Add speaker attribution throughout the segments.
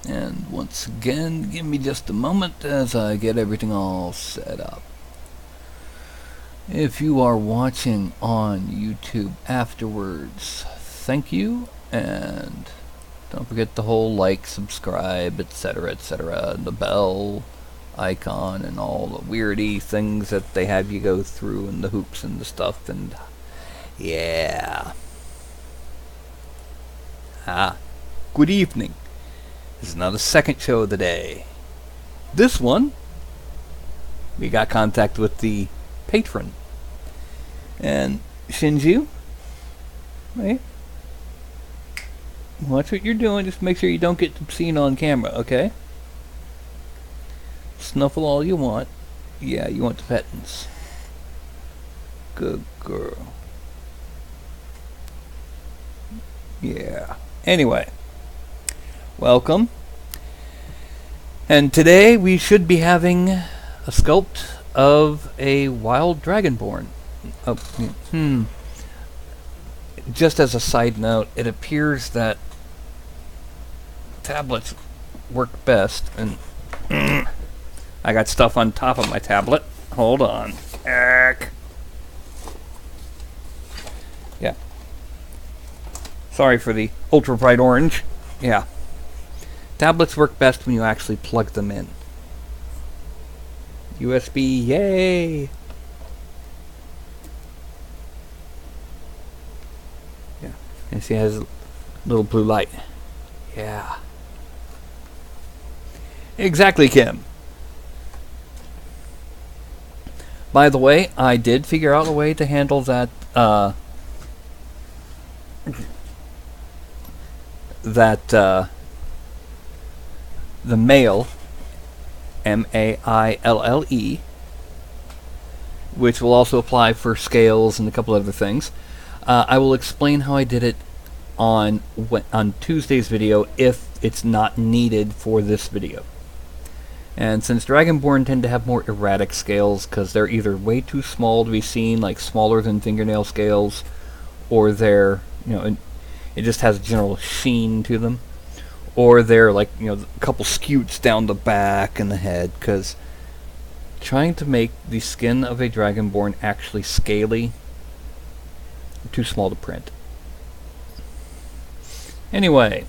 Speaker 1: And once again, give me just a moment as I get everything all set up. If you are watching on YouTube afterwards, thank you, and don't forget the whole like, subscribe, etc., the bell icon and all the weirdy things that they have you go through, and the hoops and the stuff, and yeah. Good evening. This is now the second show of the day. This one, we got contact with the patron. And Shinju, right? Watch what you're doing, just make sure you don't get seen on camera, okay? Snuffle all you want. Yeah, you want the pettins. Good girl. Yeah. Anyway, welcome. And today we should be having a sculpt of a wild dragonborn. Just as a side note, it appears that tablets work best, and I got stuff on top of my tablet. Hold on. Yeah. Sorry for the ultra bright orange. Yeah. Tablets work best when you actually plug them in. USB, yay! Yeah. And see, it has a little blue light. Yeah. Exactly, Kim. By the way, I did figure out a way to handle that, the mail, M-A-I-L-L-E, which will also apply for scales and a couple other things. I will explain how I did it on Tuesday's video if it's not needed for this video. And since Dragonborn tend to have more erratic scales because they're either way too small to be seen, like smaller than fingernail scales, or they're, it just has a general sheen to them, or they're like, a couple scutes down the back and the head, because trying to make the skin of a Dragonborn actually scaly, too small to print. Anyway,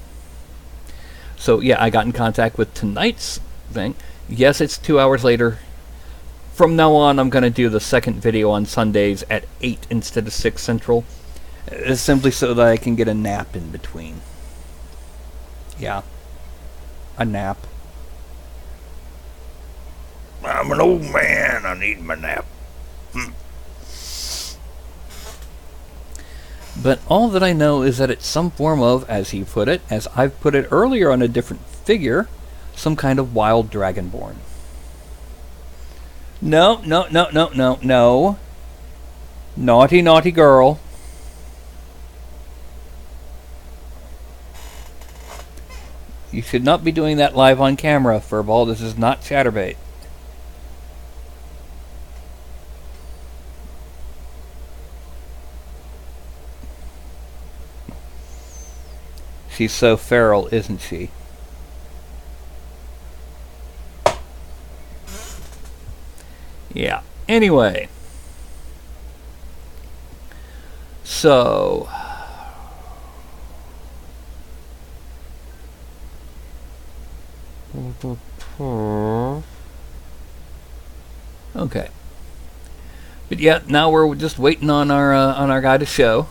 Speaker 1: so yeah, I got in contact with tonight's thing. Yes, it's 2 hours later. From now on, I'm going to do the second video on Sundays at 8 instead of 6 Central. Simply so that I can get a nap in between. Yeah. A nap. I'm an old man. I need my nap. But all that I know is that it's some form of, as he put it, as I've put it earlier on a different figure, some kind of wild dragonborn. No. Naughty, naughty girl. You should not be doing that live on camera, Furball. This is not Chatterbait. She's so feral, isn't she? Yeah. Anyway. So. Okay. But yeah, now we're just waiting on our guy to show.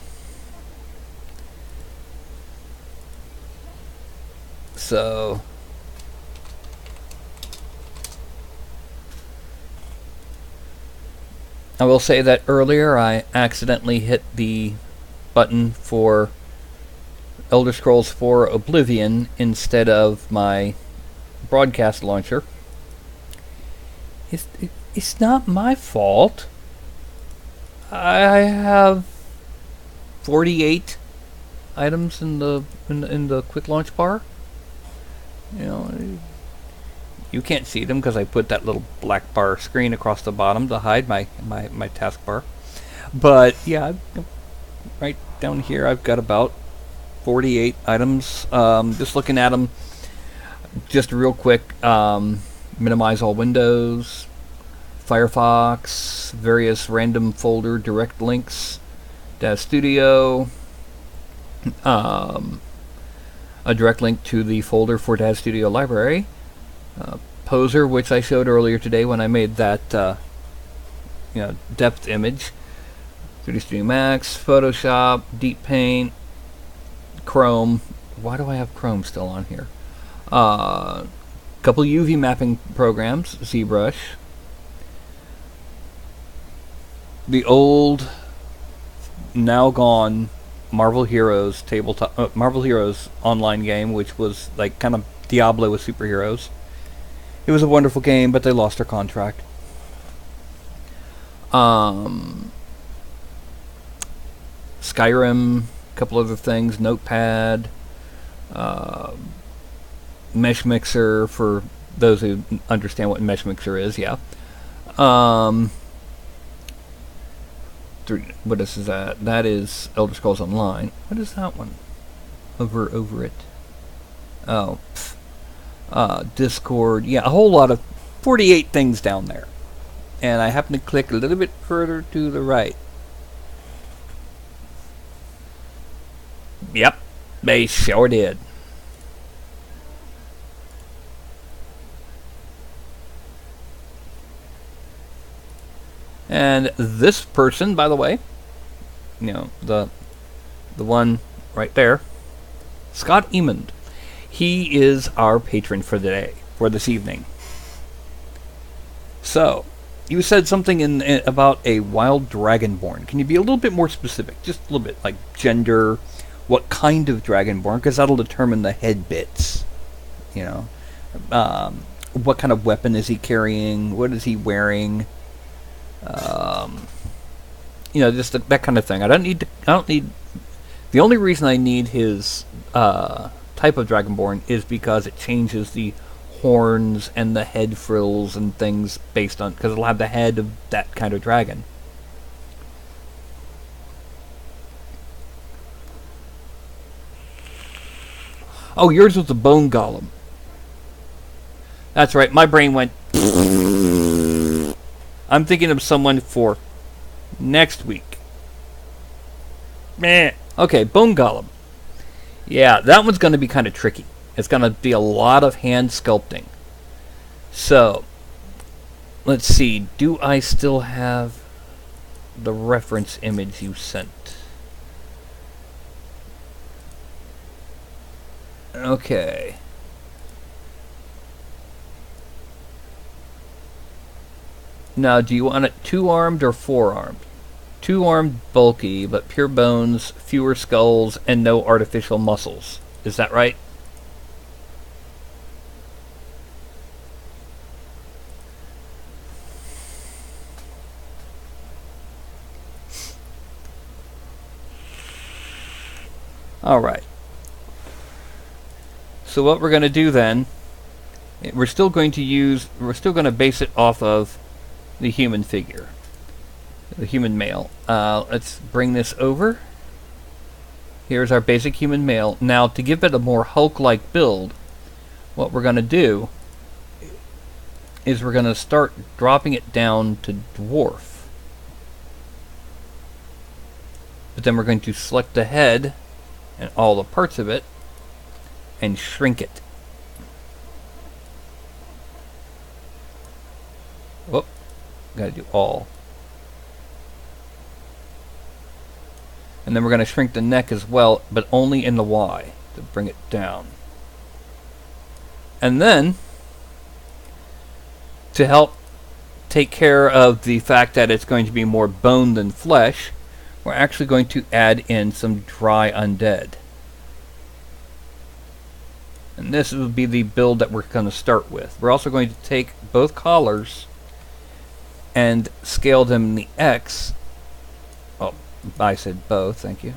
Speaker 1: So I will say that earlier I accidentally hit the button for Elder Scrolls 4 Oblivion instead of my broadcast launcher. It's not my fault. I have 48 items in the quick launch bar. You can't see them because I put that little black bar screen across the bottom to hide my taskbar. But yeah, right down here I've got about 48 items. Just looking at them, Just real quick, minimize all windows, Firefox, various random folder direct links, Dev Studio, a direct link to the folder for Dev Studio library, Poser, which I showed earlier today when I made that depth image, 3D Studio Max, Photoshop, Deep Paint, Chrome. Why do I have Chrome still on here? Couple UV mapping programs, ZBrush, the old, now gone Marvel Heroes tabletop, Marvel Heroes online game, which was like kind of Diablo with superheroes. It was a wonderful game, but they lost their contract. Skyrim, a couple other things, Notepad, Mesh Mixer for those who understand what Mesh Mixer is, yeah. What is that? That is Elder Scrolls Online. What is that one? Over it. Oh, Discord. Yeah, a whole lot of 48 things down there. And I happen to click a little bit further to the right. Yep, they sure did. And this person, by the way, the one right there, Scott Emond, he is our patron for the day, for this evening. So, you said something about a wild dragonborn. Can you be a little bit more specific? Just a little bit, like gender, what kind of dragonborn, because that'll determine the head bits. What kind of weapon is he carrying? What is he wearing? Just that kind of thing. I don't need. The only reason I need his type of dragonborn is because it changes the horns and the head frills and things based on, because it'll have the head of that kind of dragon. Oh, yours was the bone golem. That's right. My brain went. I'm thinking of someone for next week. Meh. Okay, bone golem. Yeah, that one's going to be kind of tricky. It's going to be a lot of hand sculpting. So, let's see. Do I still have the reference image you sent? Okay. Now, do you want it 2-armed or 4-armed? 2-armed, bulky, but pure bones, fewer skulls, and no artificial muscles. Is that right? Alright. So what we're going to do then, we're still going to base it off of the human figure, the human male. Let's bring this over. Here's our basic human male. Now, to give it a more Hulk-like build, what we're going to do is we're going to start dropping it down to dwarf. But then we're going to select the head and all the parts of it and shrink it. Whoop. Got to do all. And then we're going to shrink the neck as well, but only in the Y to bring it down. And then, to help take care of the fact that it's going to be more bone than flesh, we're actually going to add in some dry undead. And this will be the build that we're going to start with. We're also going to take both collars and scale them in the X. Oh, I said both, thank you.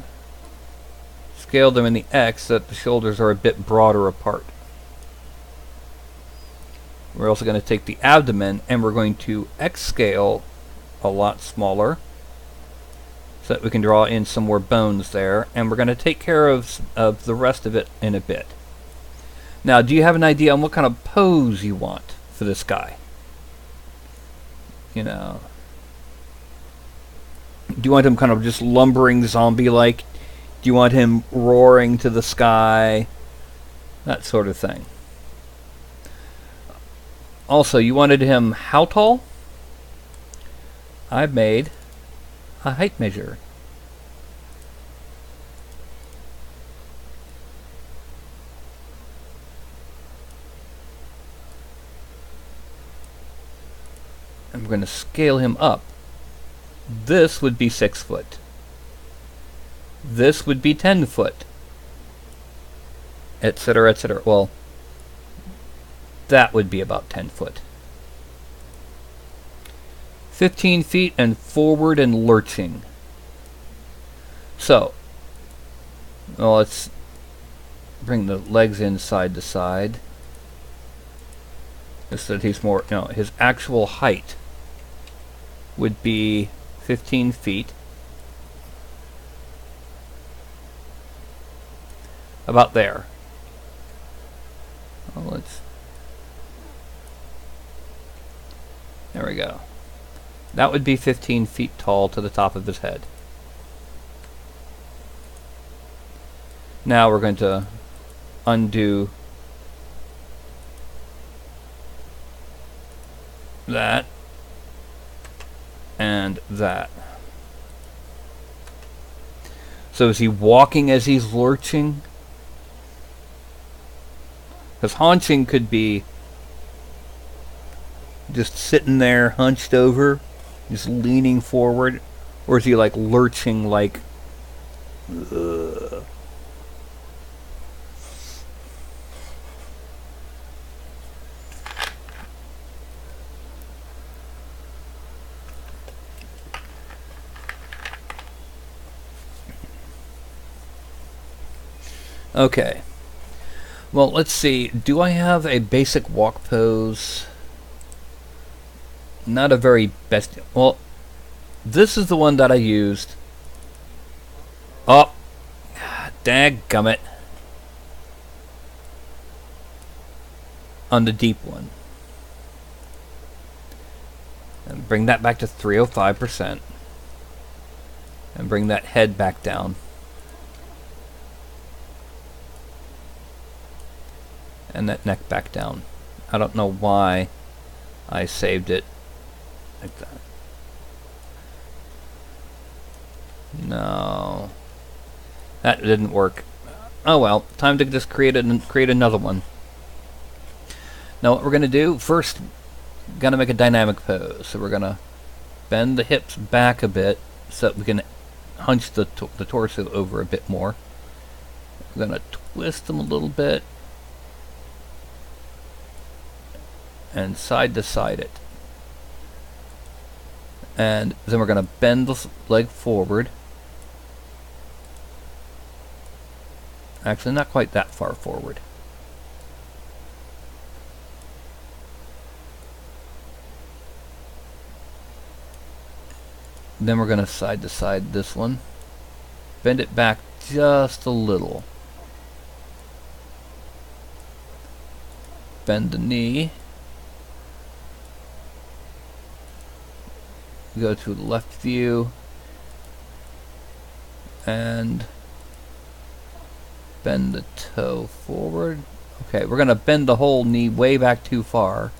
Speaker 1: Scale them in the X so that the shoulders are a bit broader apart. We're also going to take the abdomen and we're going to X scale a lot smaller so that we can draw in some more bones there. And we're going to take care of the rest of it in a bit. Now, do you have an idea on what kind of pose you want for this guy? You know, do you want him kind of just lumbering zombie-like? Do you want him roaring to the sky? That sort of thing. Also, you wanted him how tall? I've made a height measure. And we're going to scale him up. This would be 6 foot. This would be 10 foot. Etc., etc. Well, that would be about 10 foot. 15 feet and forward and lurching. So, well, let's bring the legs in side to side. Just that he's more, you know, his actual height would be 15 feet. About there. Well, there we go. That would be 15 feet tall to the top of his head. Now we're going to undo that and that. So is he walking as he's lurching? Because haunching could be just sitting there hunched over, just leaning forward, or is he like lurching like Okay. Well, let's see. Do I have a basic walk pose? Not a very best... Well, this is the one that I used. Oh! Dadgummit. On the deep one. And bring that back to 305%. And bring that head back down. And that neck back down. I don't know why I saved it like that. No, that didn't work. Oh well, time to just create another one. Now what we're gonna do first, gonna make a dynamic pose. So we're gonna bend the hips back a bit so that we can hunch the torso over a bit more. We're gonna twist them a little bit. And side to side it. And then we're going to bend the leg forward. Actually, not quite that far forward. Then we're going to side to side this one. Bend it back just a little. Bend the knee. Go to left view and bend the toe forward. Okay, we're going to bend the whole knee way back too far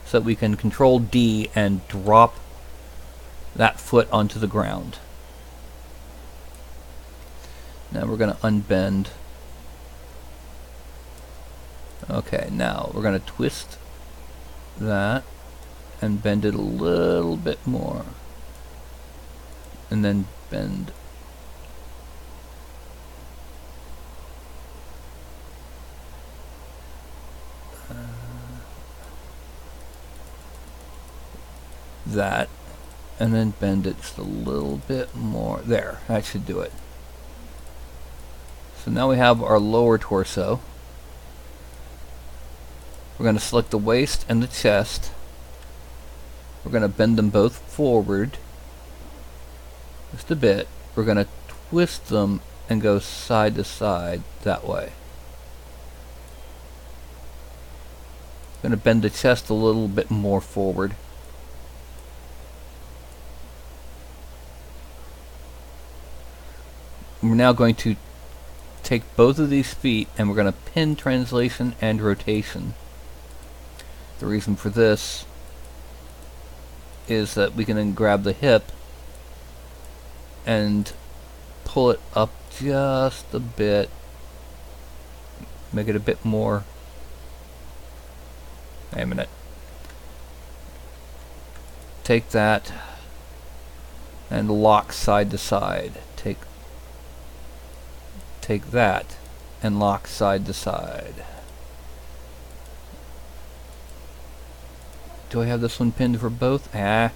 Speaker 1: so that we can control D and drop that foot onto the ground. Now we're going to unbend. Okay, now we're going to twist that and bend it a little bit more, and then bend that, and then bend it just a little bit more. There, that should do it. So now we have our lower torso. We're going to select the waist and the chest. We're going to bend them both forward just a bit. We're going to twist them and go side to side that way. going to bend the chest a little bit more forward. We're now going to take both of these feet and we're going to pin translation and rotation. The reason for this is that we can then grab the hip and pull it up just a bit, make it a bit more. Wait a minute. Take that and lock side to side. Take that and lock side to side. Do I have this one pinned for both? Pin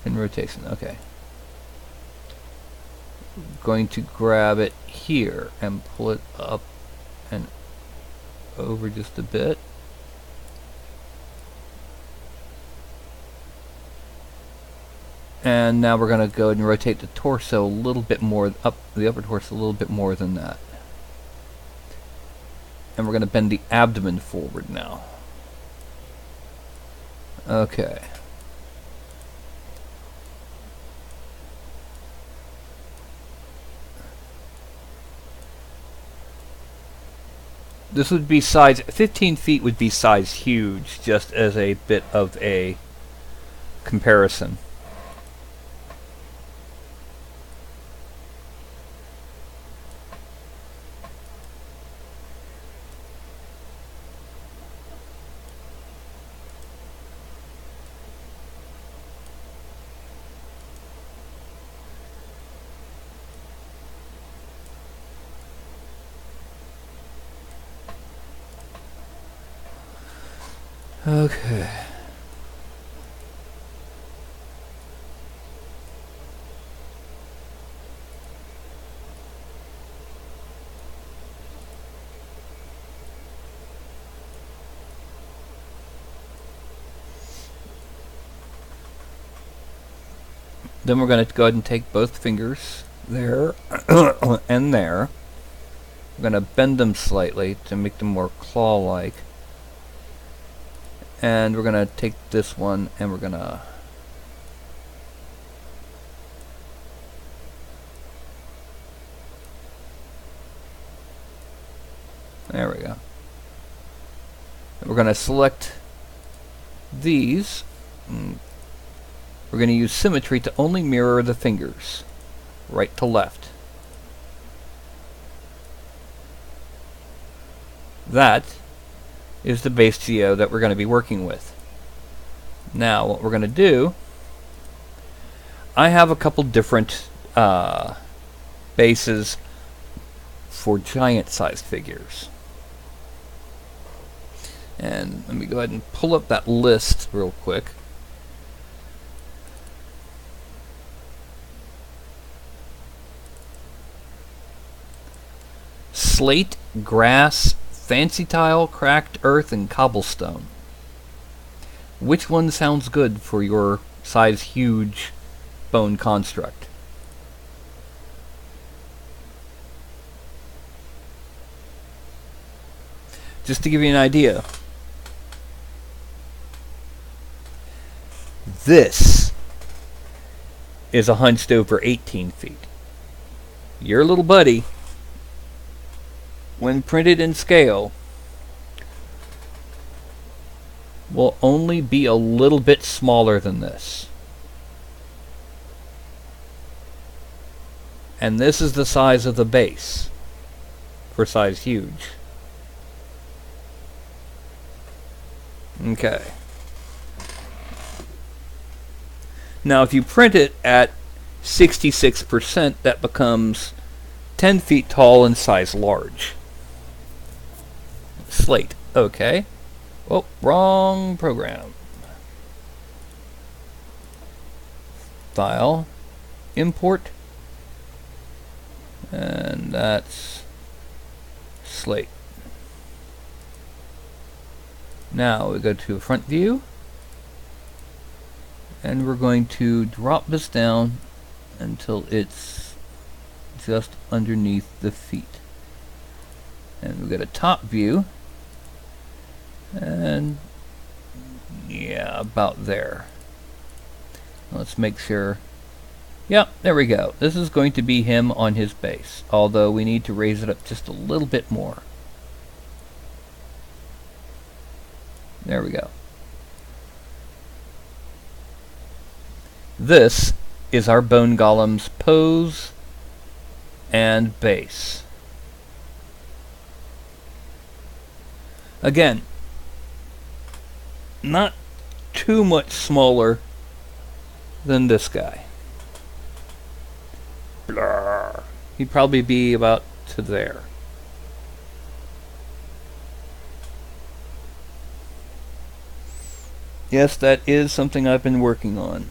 Speaker 1: rotation, okay. Going to grab it here and pull it up and over just a bit. And now we're going to go ahead and rotate the torso a little bit more, up the upper torso a little bit more than that. And we're going to bend the abdomen forward now. Okay. This would be size, 15 feet would be size huge, just as a bit of a comparison. Okay. Then we're going to go ahead and take both fingers there and there. We're going to bend them slightly to make them more claw-like. And we're going to take this one and we're going to there we go. And we're going to select these. We're going to use symmetry to only mirror the fingers, right to left. That is the base geo that we're going to be working with. Now what we're going to do, I have a couple different bases for giant sized figures. And let me go ahead and pull up that list real quick. Slate, grass, fancy tile, cracked earth, and cobblestone. Which one sounds good for your size huge bone construct? Just to give you an idea, this is a hunched over 18 feet. Your little buddy, when printed in scale, will only be a little bit smaller than this. And this is the size of the base for size huge. Okay. Now if you print it at 66%, that becomes 10 feet tall and size large. Slate. Okay. Oh, wrong program. File. Import. And that's slate. Now we go to front view. And we're going to drop this down until it's just underneath the feet. And we've got a top view. And yeah, about there. Let's make sure. Yep, there we go. This is going to be him on his base, although we need to raise it up just a little bit more. There we go. This is our bone golem's pose and base. Again, not too much smaller than this guy. Blah. He'd probably be about to there. Yes, that is something I've been working on.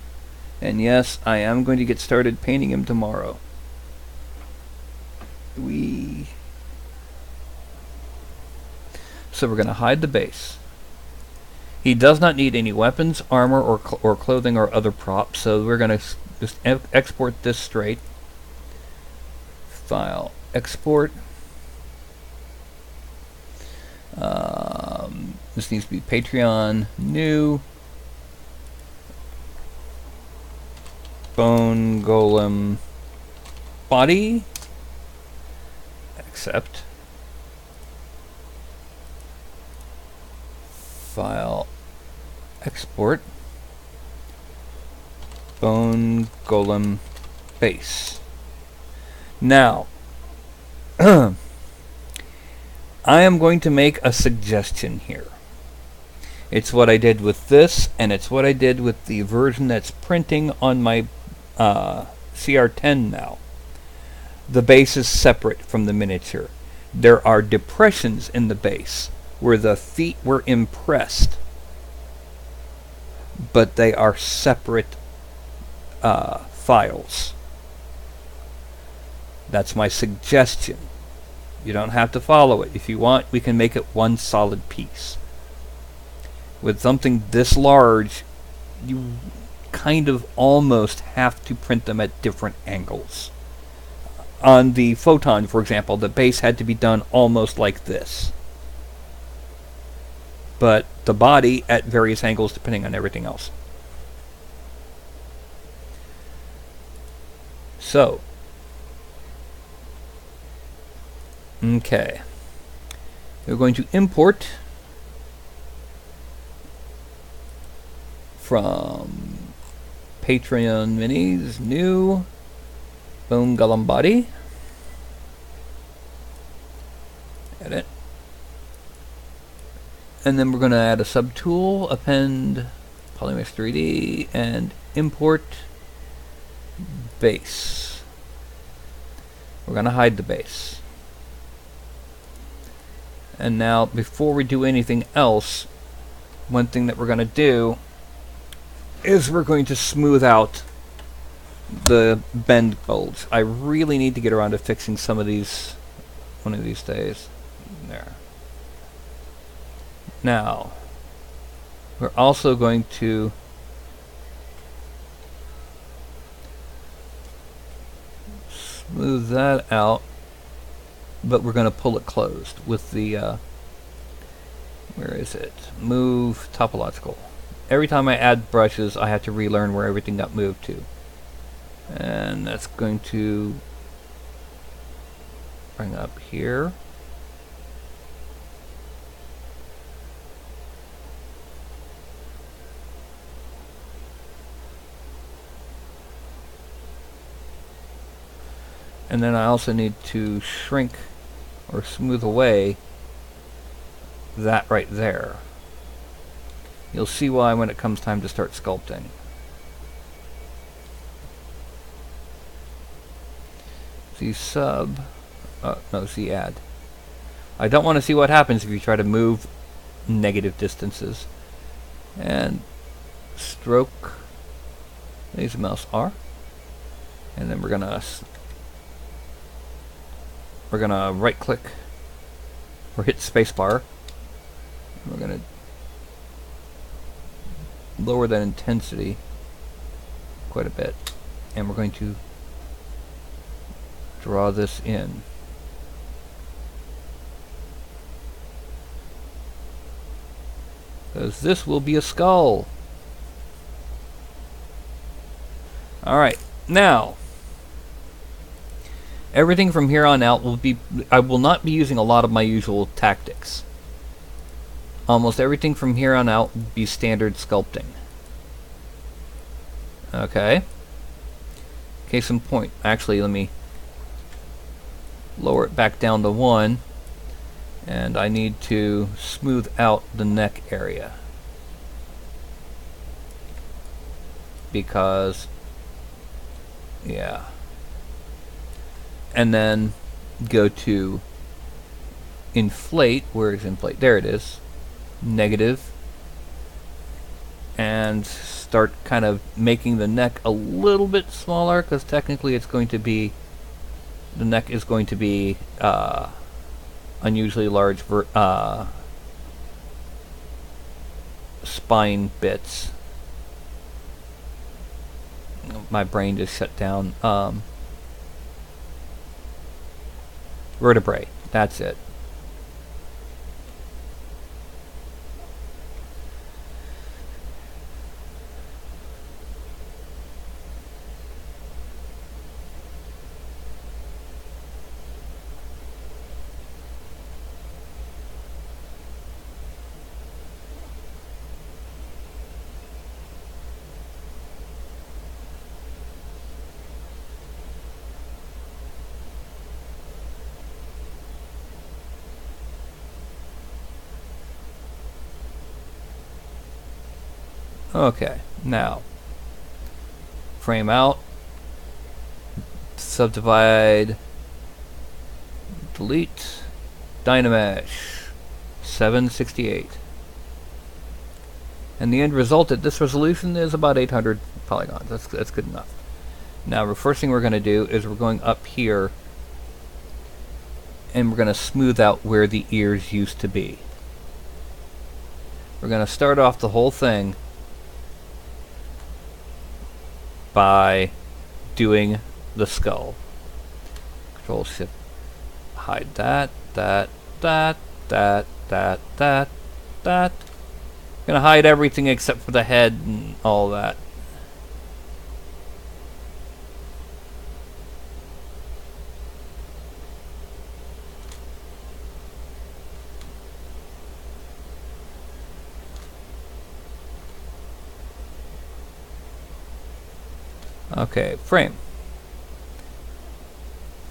Speaker 1: And yes, I am going to get started painting him tomorrow. So we're going to hide the base. He does not need any weapons, armor, or clothing or other props, so we're going to just export this straight. File, export. This needs to be Patreon, new. Bone golem body. Accept. File, export. Bone golem base. Now, I am going to make a suggestion here. It's what I did with this, and it's what I did with the version that's printing on my CR10 now. The base is separate from the miniature. There are depressions in the base where the feet were impressed, but they are separate files. That's my suggestion. You don't have to follow it. If you want, we can make it one solid piece. With something this large, you kind of almost have to print them at different angles. On the Photon, for example, the base had to be done almost like this. But the body at various angles depending on everything else. So, okay. We're going to import from Patreon Minis, new bone golem body. Edit. And then we're going to add a subtool, append Polymix 3D, and import base. We're going to hide the base. And now, before we do anything else, one thing that we're going to do is we're going to smooth out the bend bulge. I really need to get around to fixing some of these one of these days. There. Now, we're also going to smooth that out, but we're going to pull it closed with the where is it? Move topological. Every time I add brushes, I have to relearn where everything got moved to. And that's going to bring up here. And then I also need to shrink or smooth away that right there. You'll see why when it comes time to start sculpting. Z sub, no, Z add. I don't want to see what happens if you try to move negative distances. And stroke, use the mouse R, and then we're gonna right click or hit spacebar. We're gonna lower that intensity quite a bit, and we're going to draw this in. because this will be a skull. Alright, now everything from here on out will be, I will not be using a lot of my usual tactics. Almost everything from here on out will be standard sculpting. Okay. Case in point. Actually, let me lower it back down to 1. And I need to smooth out the neck area. Because, yeah. And then go to inflate. Where is inflate? There it is. Negative. And start kind of making the neck a little bit smaller, because technically it's going to be, the neck is going to be unusually large spine bits. My brain just shut down. Vertebrae, that's it. Okay, now frame out, subdivide, delete, Dynamesh 768, and the end result at this resolution is about 800 polygons. That's good enough. Now the first thing we're going to do is we're going up here and we're going to smooth out where the ears used to be. We're going to start off the whole thing by doing the skull. Control Shift, hide that. Gonna hide everything except for the head and all that. Okay, frame.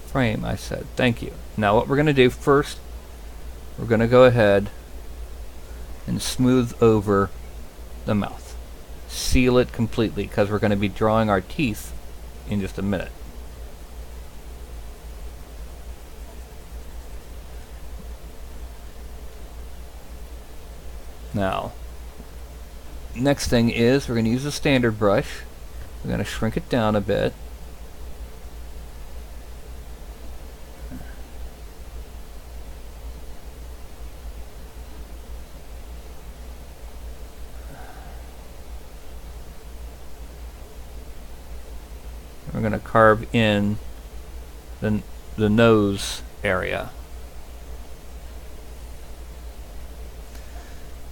Speaker 1: Frame, I said. Thank you. Now what we're going to do first, we're going to go ahead and smooth over the mouth. Seal it completely, because we're going to be drawing our teeth in just a minute. Now, next thing is we're going to use a standard brush. We're going to shrink it down a bit. We're going to carve in the nose area.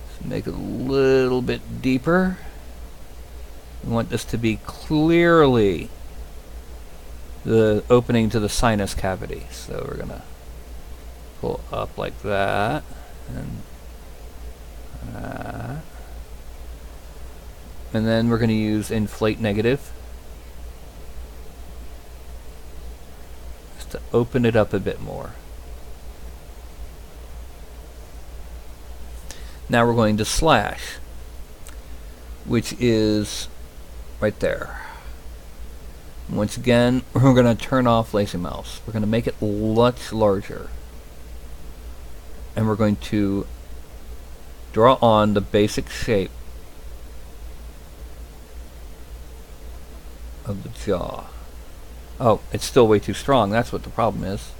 Speaker 1: Let's make it a little bit deeper. We want this to be clearly the opening to the sinus cavity. So we're going to pull up like that. And that. And then we're going to use inflate negative. Just to open it up a bit more. Now we're going to slash, which is right there. Once again, we're going to turn off lazy mouse. We're going to make it much larger. And we're going to draw on the basic shape of the jaw. Oh, it's still way too strong. That's what the problem is.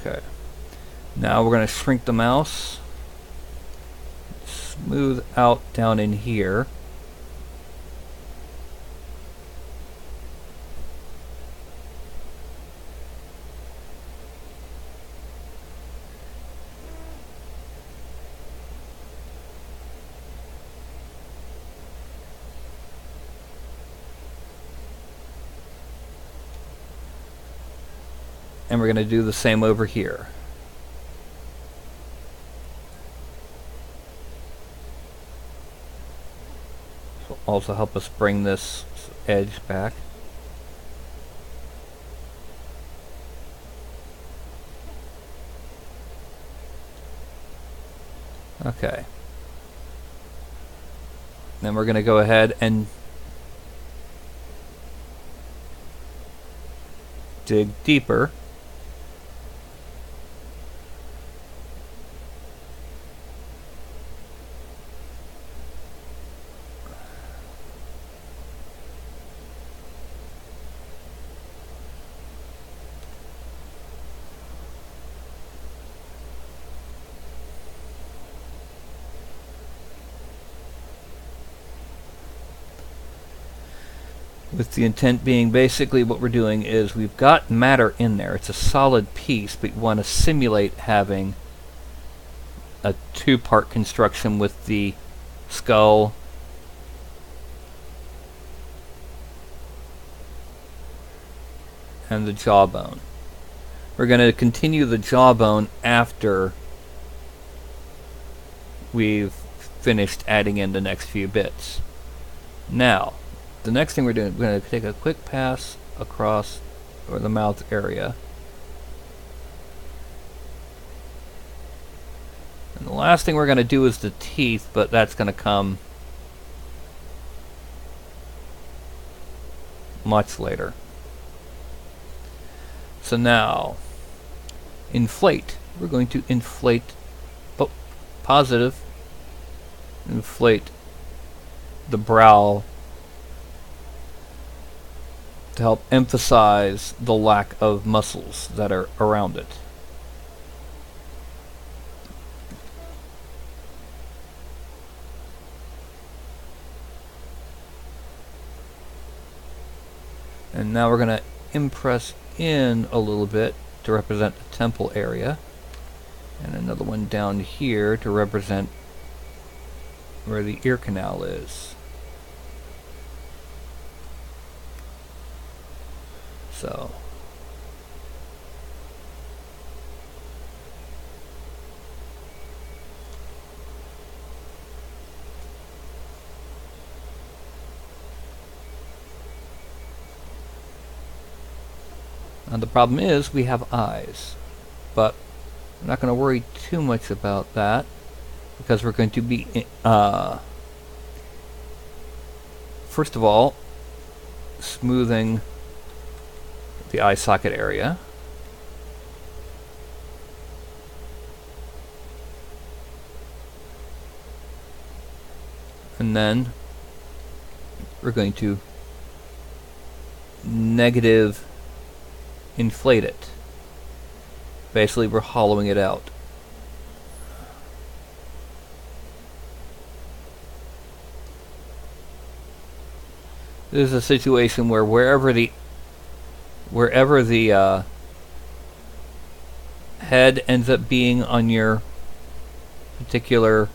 Speaker 1: Okay. Now we're going to shrink the mouse. Smooth out down in here. And we're going to do the same over here. This will also help us bring this edge back. Okay. Then we're going to go ahead and dig deeper. With the intent being basically what we're doing is we've got matter in there. It's a solid piece, but you want to simulate having a two-part construction with the skull and the jawbone. We're going to continue the jawbone after we've finished adding in the next few bits. Now, the next thing we're doing, we're going to take a quick pass across the mouth area. And the last thing we're going to do is the teeth, but that's going to come much later. So now, inflate. We're going to inflate, positive, inflate the brow to help emphasize the lack of muscles that are around it. And now we're going to impress in a little bit to represent the temple area, and another one down here to represent where the ear canal is. So and the problem is we have eyes, but I'm not going to worry too much about that because we're going to be first of all smoothing the eye socket area. And then we're going to negative inflate it. Basically, we're hollowing it out. This is a situation where wherever the head ends up being on your particular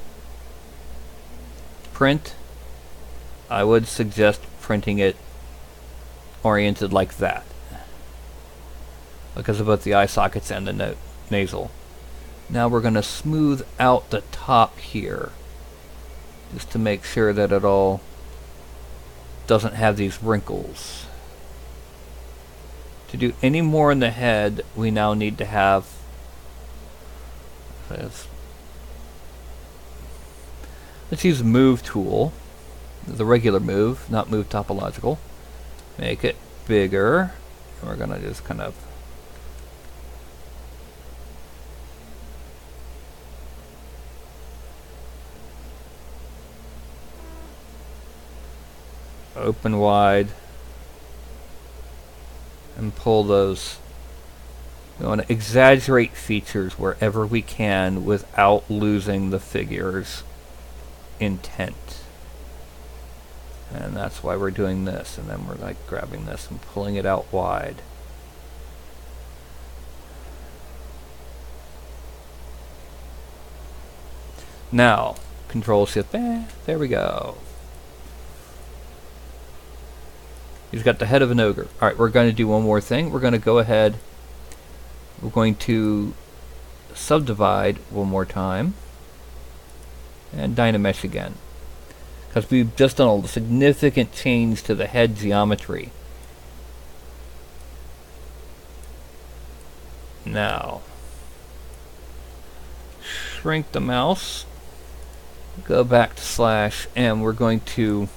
Speaker 1: print, I would suggest printing it oriented like that because of both the eye sockets and the nasal. Now we're going to smooth out the top here just to make sure that it all doesn't have these wrinkles. To do any more in the head, we now need to have let's use move tool, the regular move, not move topological. Make it bigger, and we're gonna just kind of open wide and pull those We want to exaggerate features wherever we can without losing the figure's intent. And that's why we're doing this. And then we're like grabbing this and pulling it out wide. Now, Control Shift, there we go. He's got the head of an ogre. Alright, we're going to do one more thing. We're going to go ahead. We're going to subdivide one more time. And Dynamesh again. Because we've just done a significant change to the head geometry. Now, shrink the mouse. Go back to slash, and we're going to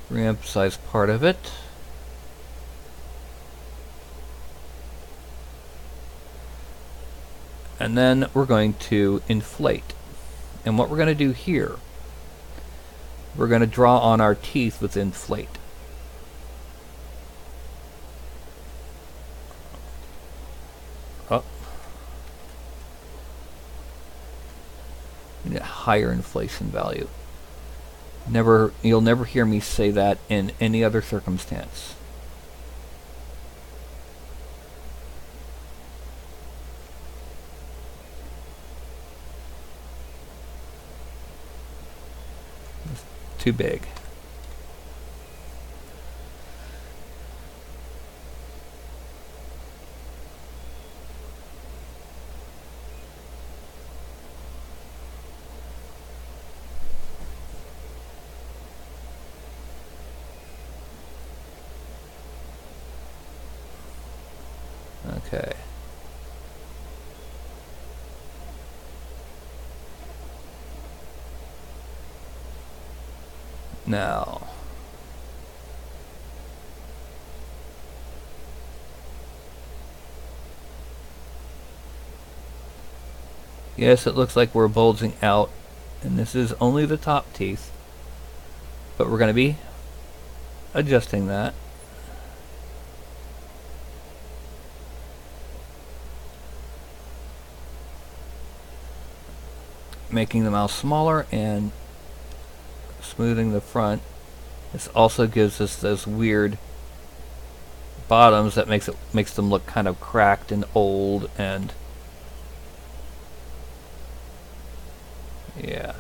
Speaker 1: re-emphasize part of it. And then we're going to inflate. And what we're going to do here, we're going to draw on our teeth with inflate. Oh. We need a higher inflation value. You'll never hear me say that in any other circumstance. Too big. Okay. Now, yes, it looks like we're bulging out, and this is only the top teeth, but we're going to be adjusting that. Making the mouth smaller and smoothing the front. This also gives us those weird bottoms that makes them look kind of cracked and old, and yeah,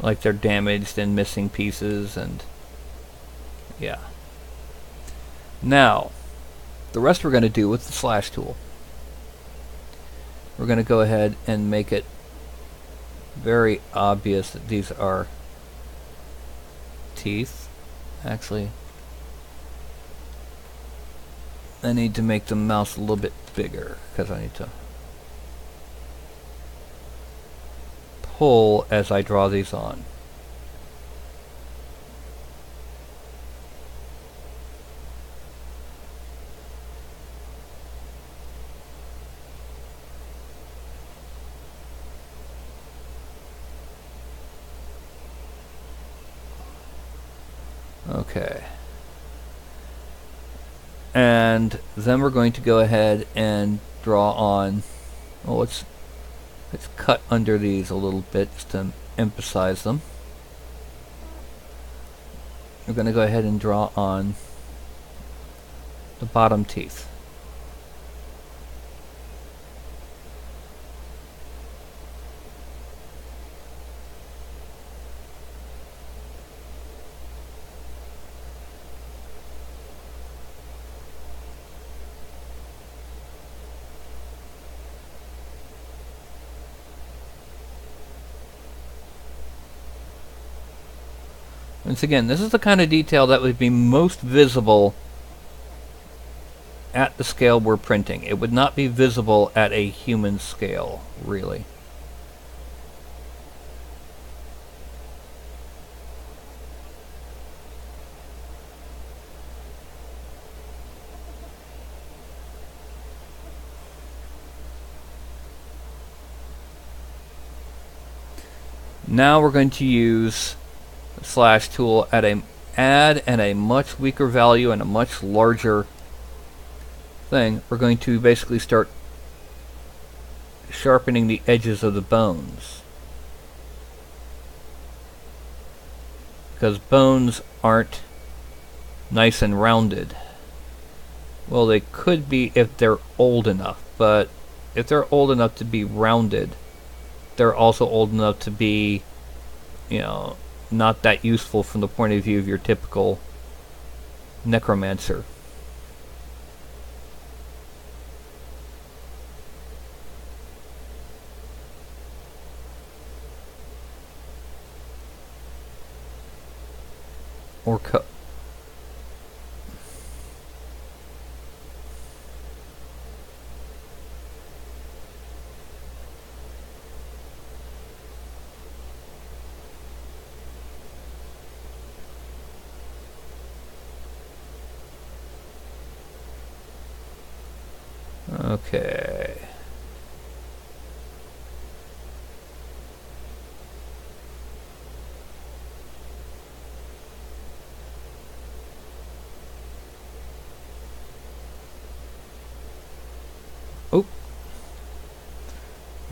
Speaker 1: like they're damaged and missing pieces, and yeah. Now, the rest we're going to do with the slash tool. We're going to go ahead and make it very obvious that these are teeth. Actually, I need to make the mouse a little bit bigger because I need to pull as I draw these on. Okay. And then we're going to go ahead and draw on, well, let's cut under these a little bit just to emphasize them. We're going to go ahead and draw on the bottom teeth. Once again, this is the kind of detail that would be most visible at the scale we're printing. It would not be visible at a human scale, really. Now we're going to use slash tool at a add and a much weaker value and a much larger thing, we're going to basically start sharpening the edges of the bones. Because bones aren't nice and rounded. Well, they could be if they're old enough, but if they're old enough to be rounded, they're also old enough to be, you know, not that useful from the point of view of your typical necromancer. Or okay. Oh.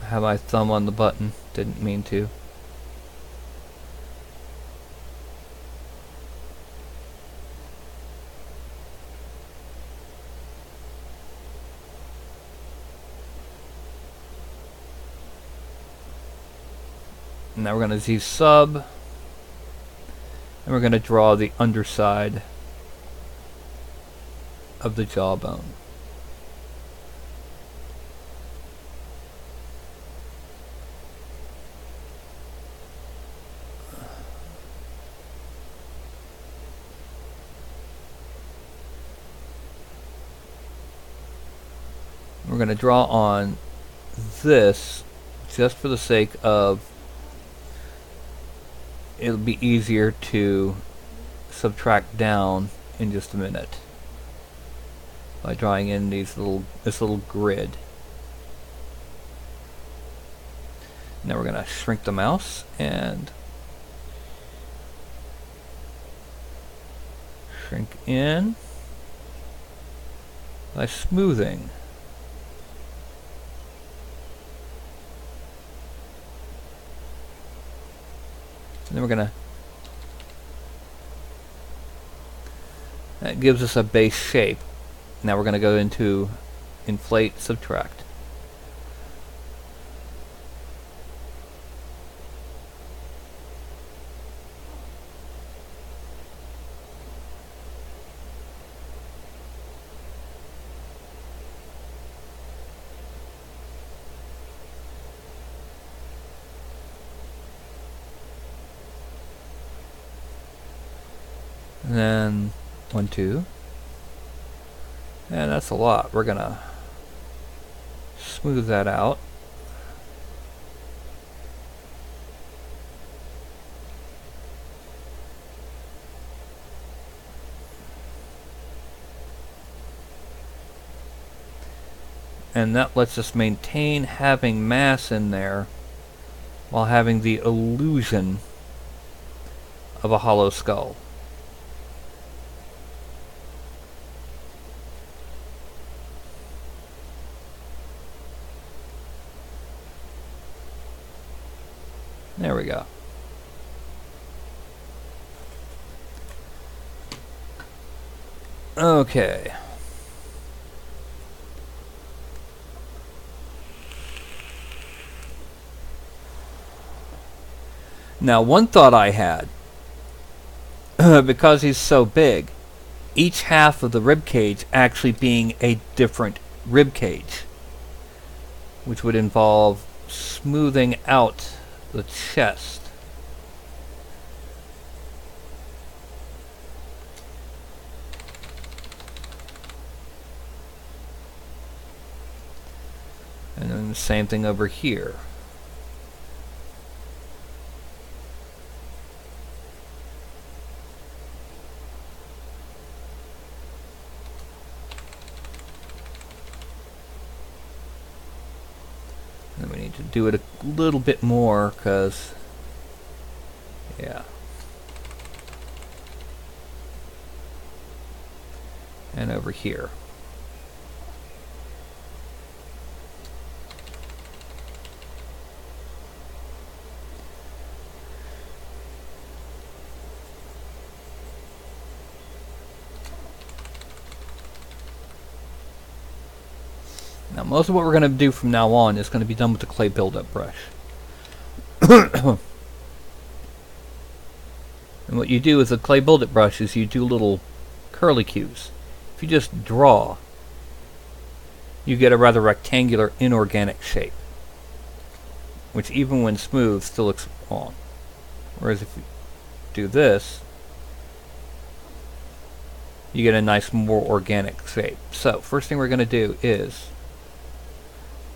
Speaker 1: I have my thumb on the button. Didn't mean to. Now we're going to Z sub, and we're going to draw the underside of the jawbone. We're going to draw on this just for the sake of it'll be easier to subtract down in just a minute by drawing in this little grid. Now we're going to shrink the mouse and shrink in by smoothing. And then we're going to, that gives us a base shape. Now we're going to go into inflate, subtract. And then 1, 2. And that's a lot. We're gonna smooth that out. And that lets us maintain having mass in there while having the illusion of a hollow skull. There we go. Okay. Now, one thought I had, because he's so big, each half of the rib cage actually being a different rib cage, which would involve smoothing out the chest. And then the same thing over here. And we need to do it a little bit more because, yeah. and over here. Now, most of what we're going to do from now on is going to be done with the clay buildup brush. And what you do with the clay buildup brush is you do little curlicues. If you just draw, you get a rather rectangular inorganic shape, which even when smooth still looks wrong. Whereas if you do this, you get a nice, more organic shape. So, first thing we're going to do is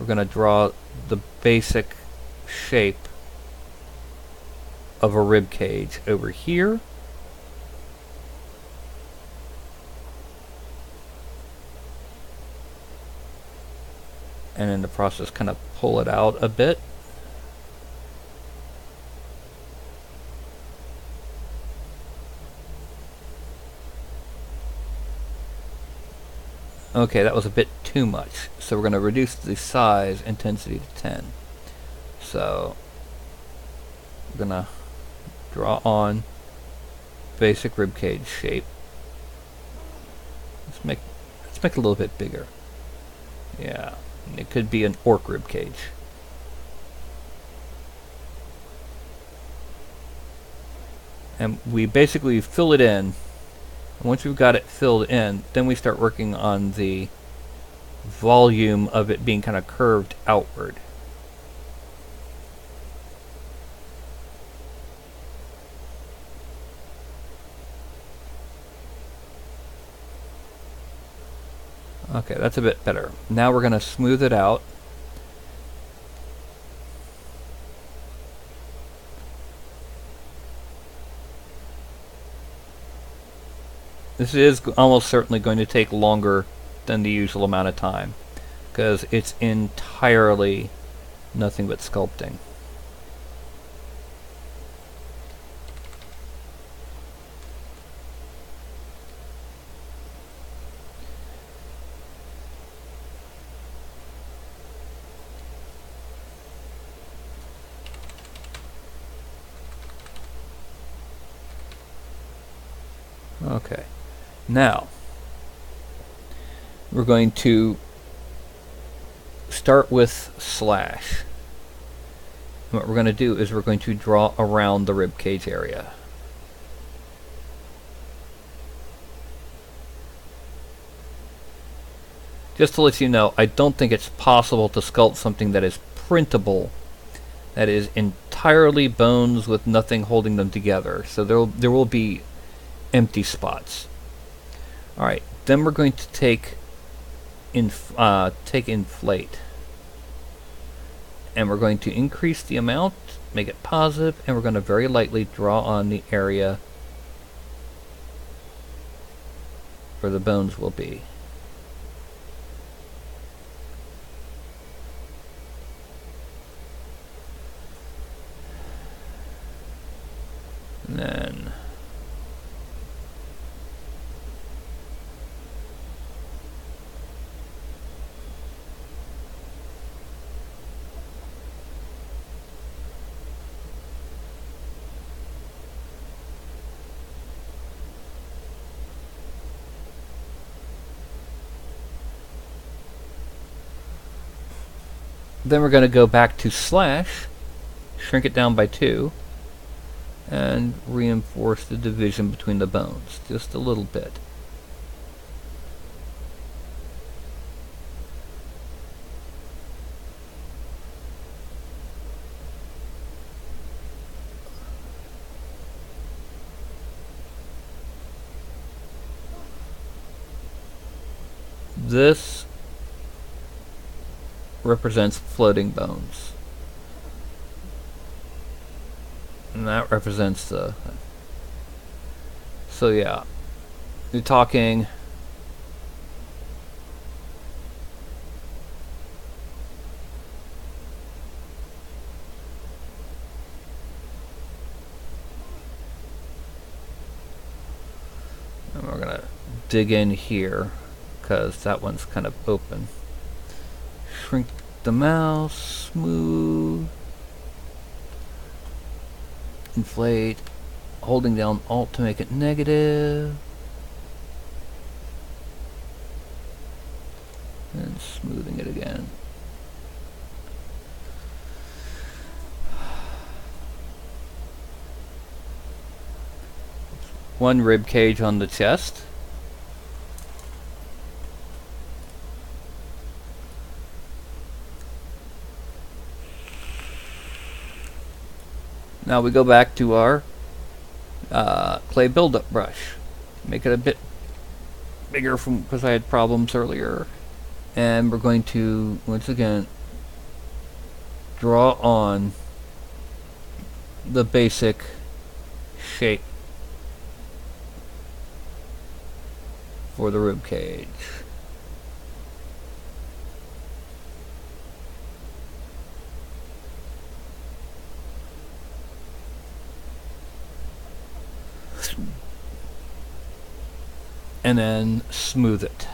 Speaker 1: we're going to draw the basic shape of a rib cage over here. And in the process, kind of pull it out a bit. Okay, that was a bit too much. So we're going to reduce the size intensity to 10. So we're going to draw on basic ribcage shape. Let's make it a little bit bigger. Yeah, it could be an orc ribcage. And we basically fill it in. Once we've got it filled in, then we start working on the volume of it being kind of curved outward. Okay, that's a bit better. Now we're going to smooth it out. This is almost certainly going to take longer than the usual amount of time, because it's entirely nothing but sculpting. Okay. Now, we're going to start with slash. And what we're going to do is we're going to draw around the rib cage area. Just to let you know, I don't think it's possible to sculpt something that is printable, that is entirely bones with nothing holding them together. So there will be empty spots. Alright, then we're going to take inflate, and we're going to increase the amount, make it positive, and we're going to very lightly draw on the area where the bones will be. And then we're going to go back to slash, shrink it down by 2, and reinforce the division between the bones just a little bit. This represents floating bones, and that represents the... So yeah, you're talking And we're gonna dig in here because that one's kind of open. Shrink the mouse, smooth, inflate, holding down Alt to make it negative, and smoothing it again. One rib cage on the chest. Now we go back to our clay buildup brush. Make it a bit bigger from because I had problems earlier. And we're going to once again draw on the basic shape for the rib cage. And then smooth it.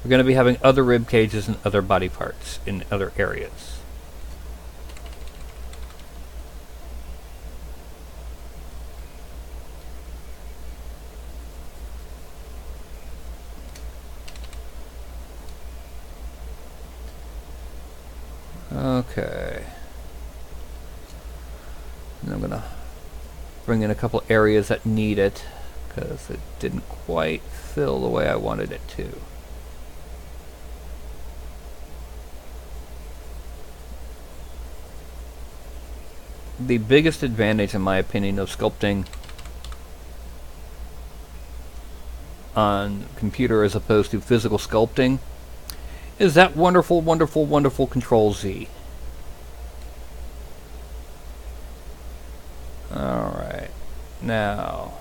Speaker 1: We're going to be having other rib cages and other body parts in other areas. Okay. And I'm going to bring in a couple areas that need it because it didn't quite fill the way I wanted it to. The biggest advantage, in my opinion, of sculpting on computer as opposed to physical sculpting is that wonderful, wonderful, wonderful Control Z. Alright, now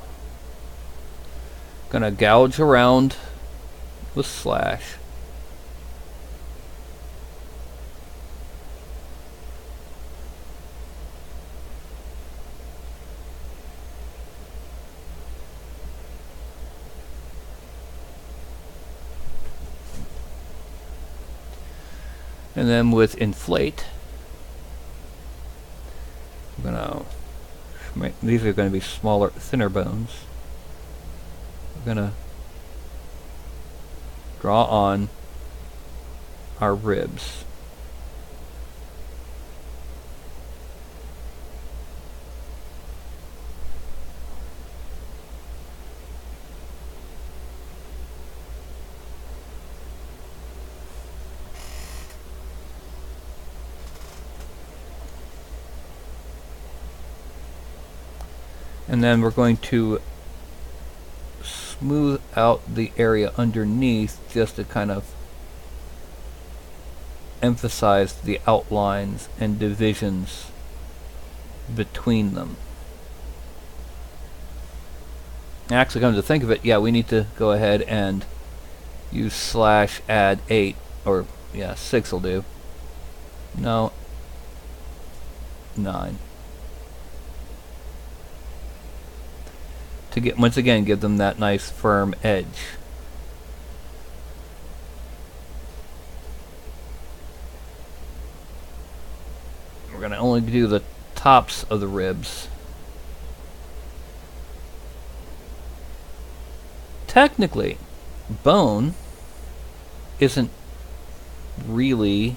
Speaker 1: gonna gouge around with slash. And then with inflate, I'm gonna these are going to be smaller, thinner bones. We're gonna draw on our ribs. And then we're going to smooth out the area underneath just to kind of emphasize the outlines and divisions between them. Actually, come to think of it, yeah, we need to go ahead and use slash add 8, or yeah, 6 will do. No, 9. To get, once again, give them that nice firm edge. We're going to only do the tops of the ribs. Technically, bone isn't really...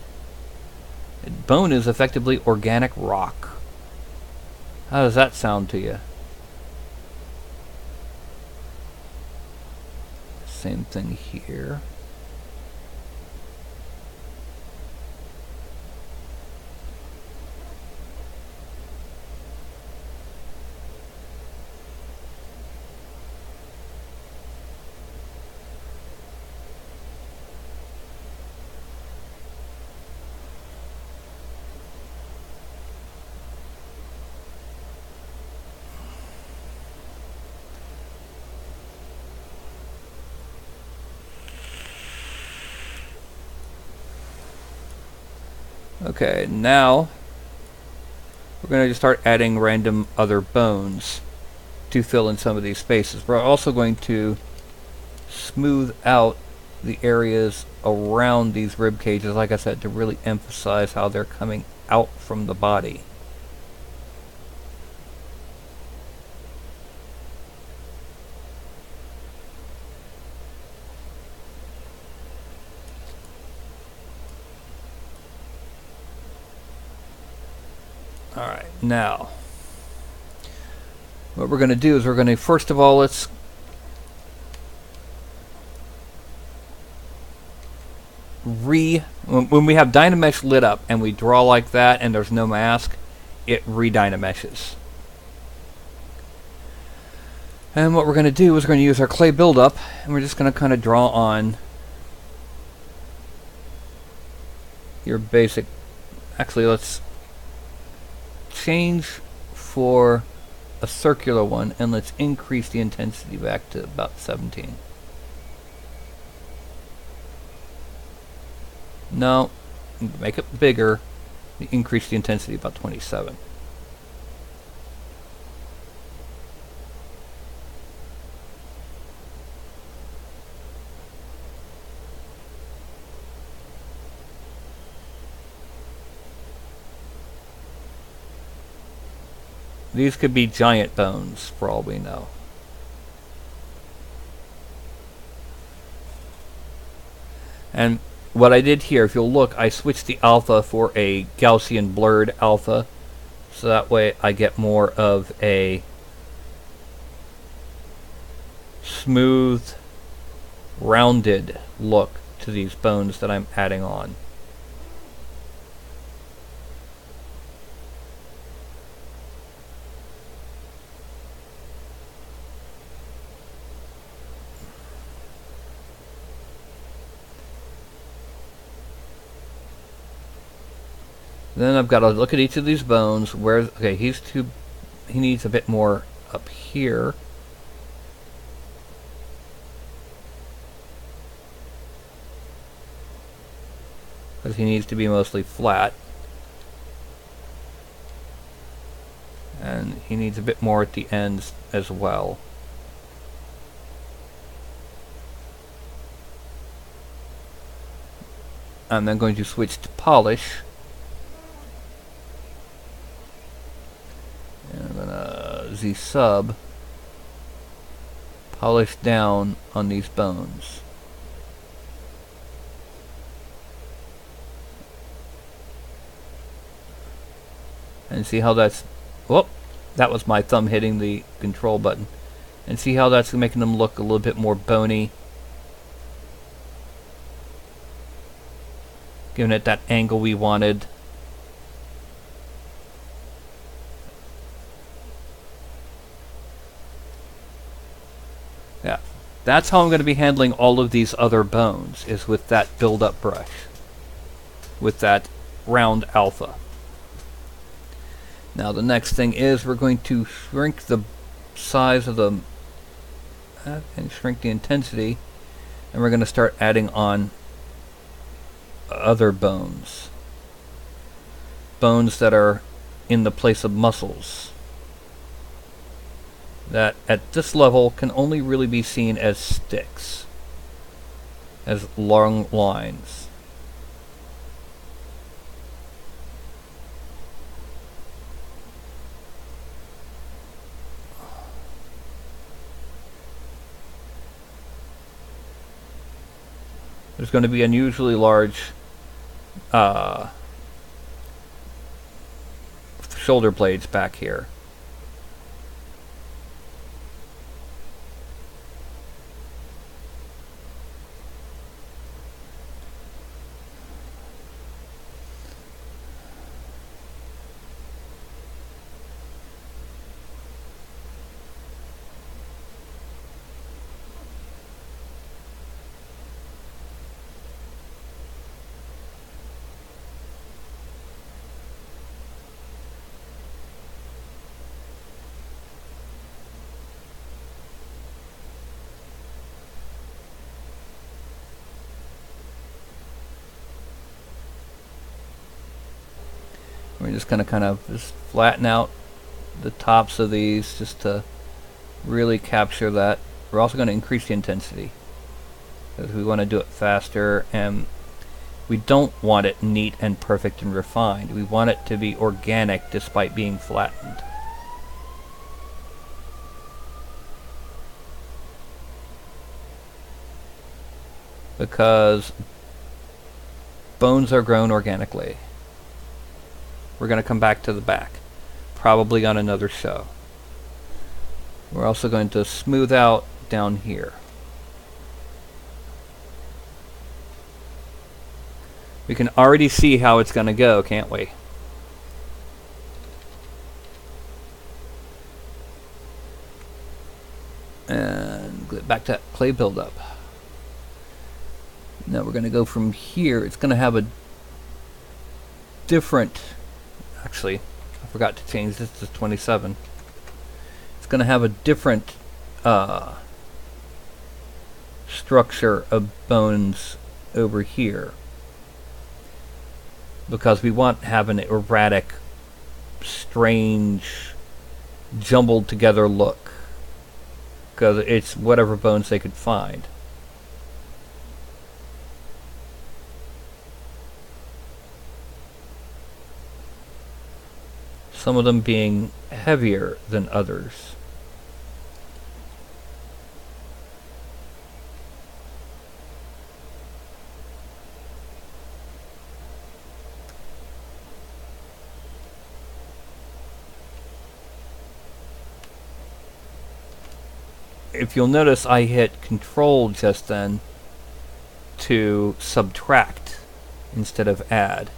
Speaker 1: Bone is effectively organic rock. How does that sound to you? Same thing here. Okay, now we're going to just start adding random other bones to fill in some of these spaces. We're also going to smooth out the areas around these rib cages, like I said, to really emphasize how they're coming out from the body. Alright, now what we're going to do is we're going to, first of all, let's when we have Dynamesh lit up and we draw like that and there's no mask, it re-Dynameshes. And what we're going to do is we're going to use our clay buildup, and we're just going to kind of draw on your basic. Actually, let's change for a circular one, and let's increase the intensity back to about 17. No, make it bigger, increase the intensity about 27. These could be giant bones, for all we know. And what I did here, if you'll look, I switched the alpha for a Gaussian blurred alpha, so that way I get more of a smooth, rounded look to these bones that I'm adding on. Then I've got to look at each of these bones. Where's, okay, he needs a bit more up here. Because he needs to be mostly flat. And he needs a bit more at the ends as well. I'm then going to switch to polish. And I'm gonna Z-sub polish down on these bones. And see how that's, whoop, that was my thumb hitting the control button. And see how that's making them look a little bit more bony. Giving it that angle we wanted. Yeah, that's how I'm going to be handling all of these other bones, is with that build-up brush. With that round alpha. Now the next thing is we're going to shrink the size of the and shrink the intensity, and we're going to start adding on other bones. Bones that are in the place of muscles. That at this level can only really be seen as sticks, as long lines. There's going to be unusually large shoulder blades back here. We're just going to kind of just flatten out the tops of these just to really capture that. We're also going to increase the intensity because we want to do it faster, and we don't want it neat and perfect and refined. We want it to be organic despite being flattened. Because bones are grown organically. We're going to come back to the back, probably on another show. We're also going to smooth out down here. We can already see how it's going to go, can't we? And get back to that clay buildup. Now we're going to go from here. It's going to have a different... Actually, I forgot to change this to 27. It's going to have a different structure of bones over here. Because we want to have an erratic, strange, jumbled together look. Because it's whatever bones they could find. Some of them being heavier than others. If you'll notice, I hit Control just then to subtract instead of add.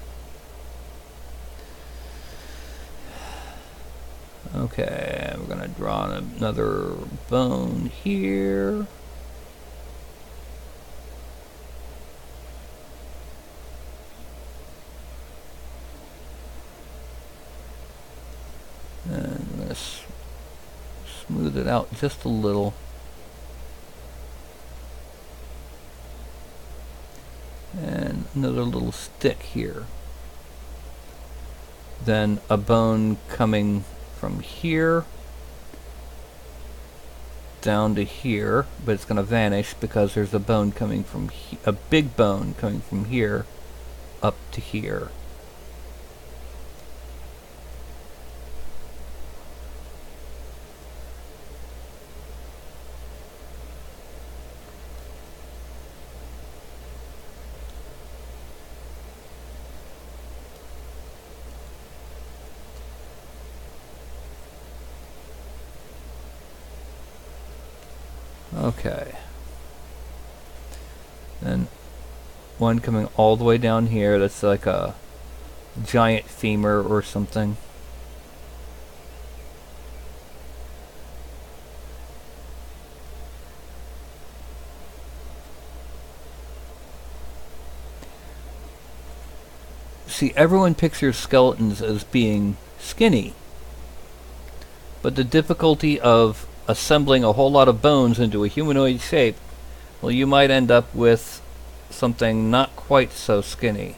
Speaker 1: Okay, we're going to draw another bone here. And I'm going to smooth it out just a little. And another little stick here. Then a bone coming from here down to here, but it's going to vanish because there's a bone coming from a big bone coming from here up to here. Okay. Then one coming all the way down here, that's like a giant femur or something. See, everyone pictures skeletons as being skinny, but the difficulty of assembling a whole lot of bones into a humanoid shape, well, you might end up with something not quite so skinny.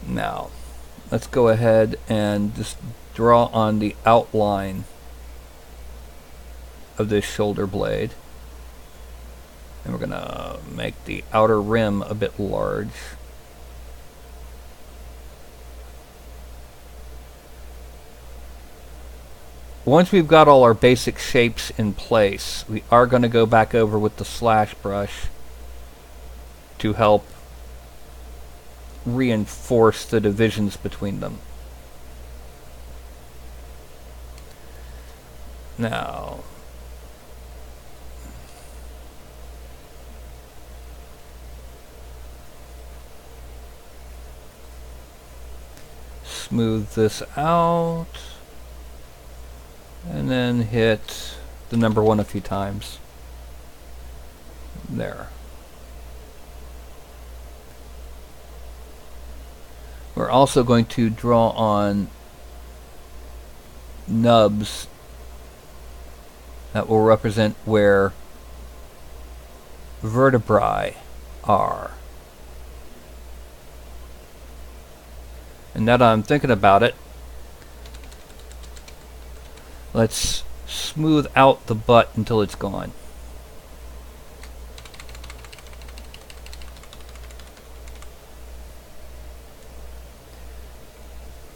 Speaker 1: Now, let's go ahead and just draw on the outline of this shoulder blade. And we're going to make the outer rim a bit large. Once we've got all our basic shapes in place, we are going to go back over with the slash brush to help reinforce the divisions between them. Now, smooth this out, and then hit the number 1 a few times. There. We're also going to draw on nubs that will represent where vertebrae are. And now that I'm thinking about it, let's smooth out the butt until it's gone.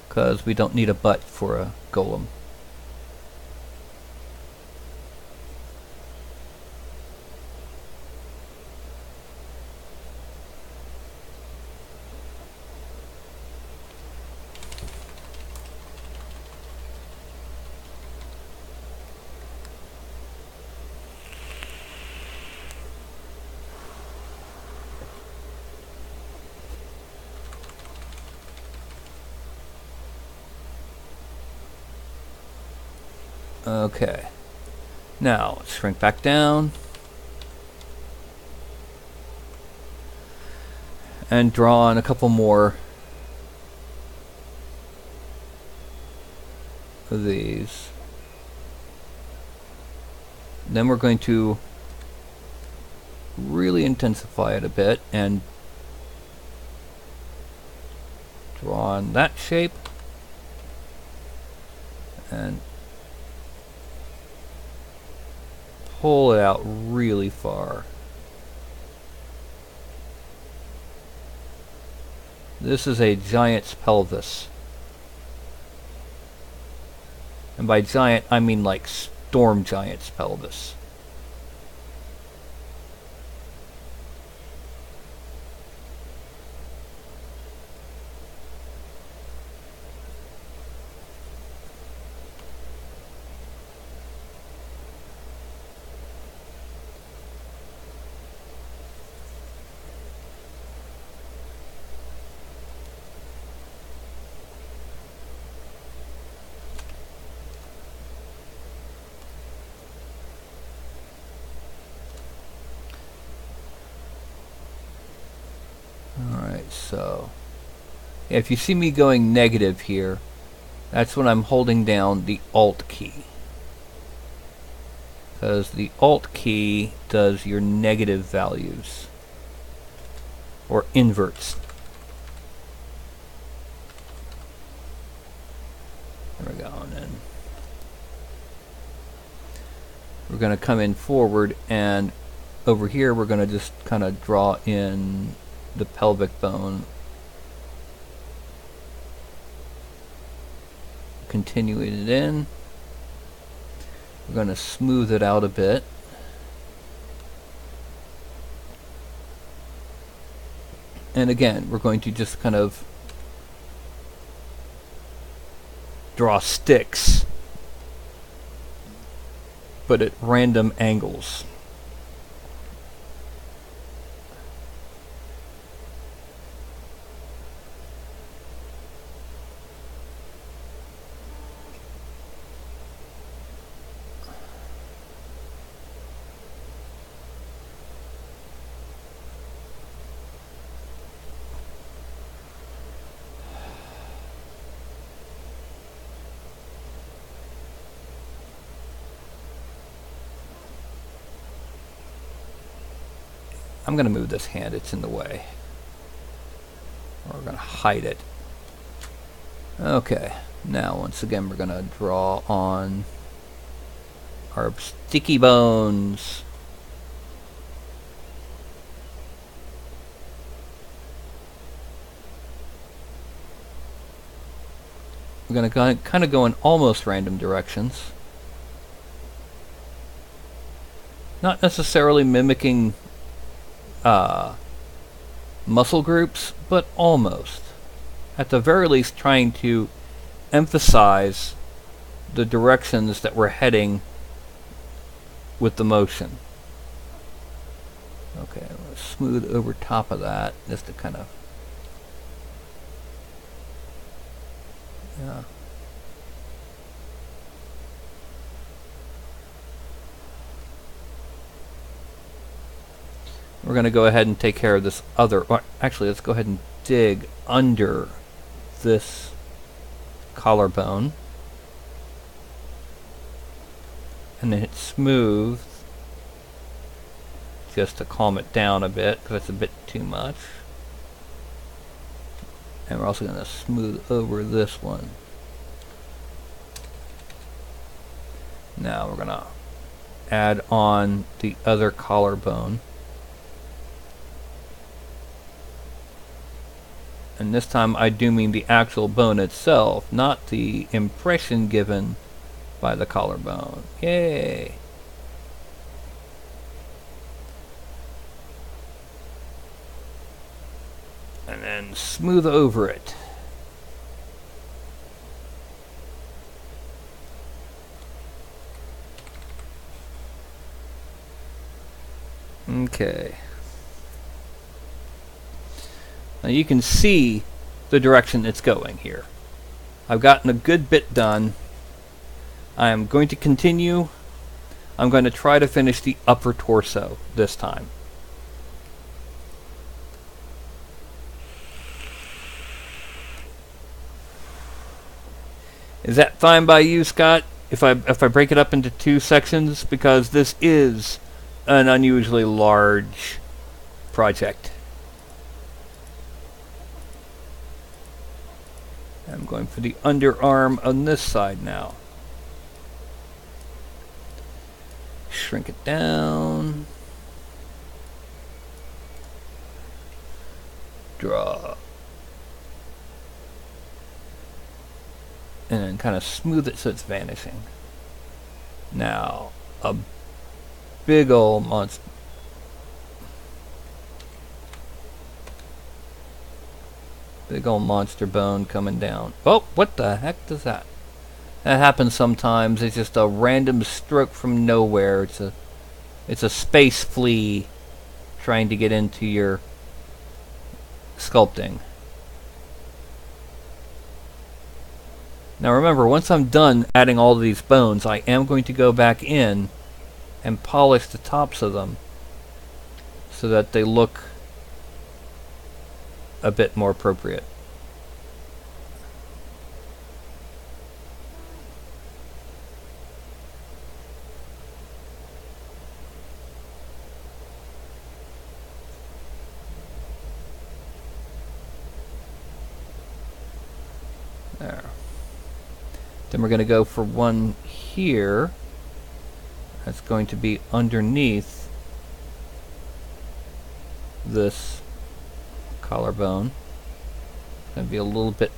Speaker 1: Because we don't need a butt for a golem. Okay, now let's shrink back down and draw on a couple more of these. Then we're going to really intensify it a bit and draw on that shape and pull it out really far. This is a giant's pelvis. And by giant, I mean like storm giant's pelvis. Alright, so if you see me going negative here, that's when I'm holding down the Alt key. Because the Alt key does your negative values. Or inverts. There we go, and then we're going to come in forward, and over here we're going to just kind of draw in the pelvic bone, continuing it in. We're going to smooth it out a bit. And again, we're going to just kind of draw sticks, but at random angles. I'm going to move this hand, it's in the way. Or we're going to hide it. Okay, now once again we're going to draw on our sticky bones. We're going to kind of go in almost random directions. Not necessarily mimicking muscle groups, but almost. At the very least, trying to emphasize the directions that we're heading with the motion. Okay, let's smooth over top of that just to kind of... yeah. We're going to go ahead and take care of this other... or actually, let's go ahead and dig under this collarbone. And then hit smooth just to calm it down a bit, because it's a bit too much. And we're also going to smooth over this one. Now we're going to add on the other collarbone. And this time I do mean the actual bone itself, not the impression given by the collarbone. Yay! And then smooth over it. Okay. Now you can see the direction it's going here. I've gotten a good bit done. I am going to continue. I'm going to try to finish the upper torso this time. Is that fine by you, Scott? If I break it up into 2 sections, because this is an unusually large project. I'm going for the underarm on this side now. Shrink it down. Draw. And then kind of smooth it so it's vanishing. Now, a big old monster. Big old monster bone coming down. Oh, what the heck does that? That happens sometimes. It's just a random stroke from nowhere. It's a space flea trying to get into your sculpting. Now remember, once I'm done adding all of these bones, I am going to go back in and polish the tops of them so that they look a bit more appropriate. There. Then we're going to go for one here. That's going to be underneath this collarbone. It's going to be a little bit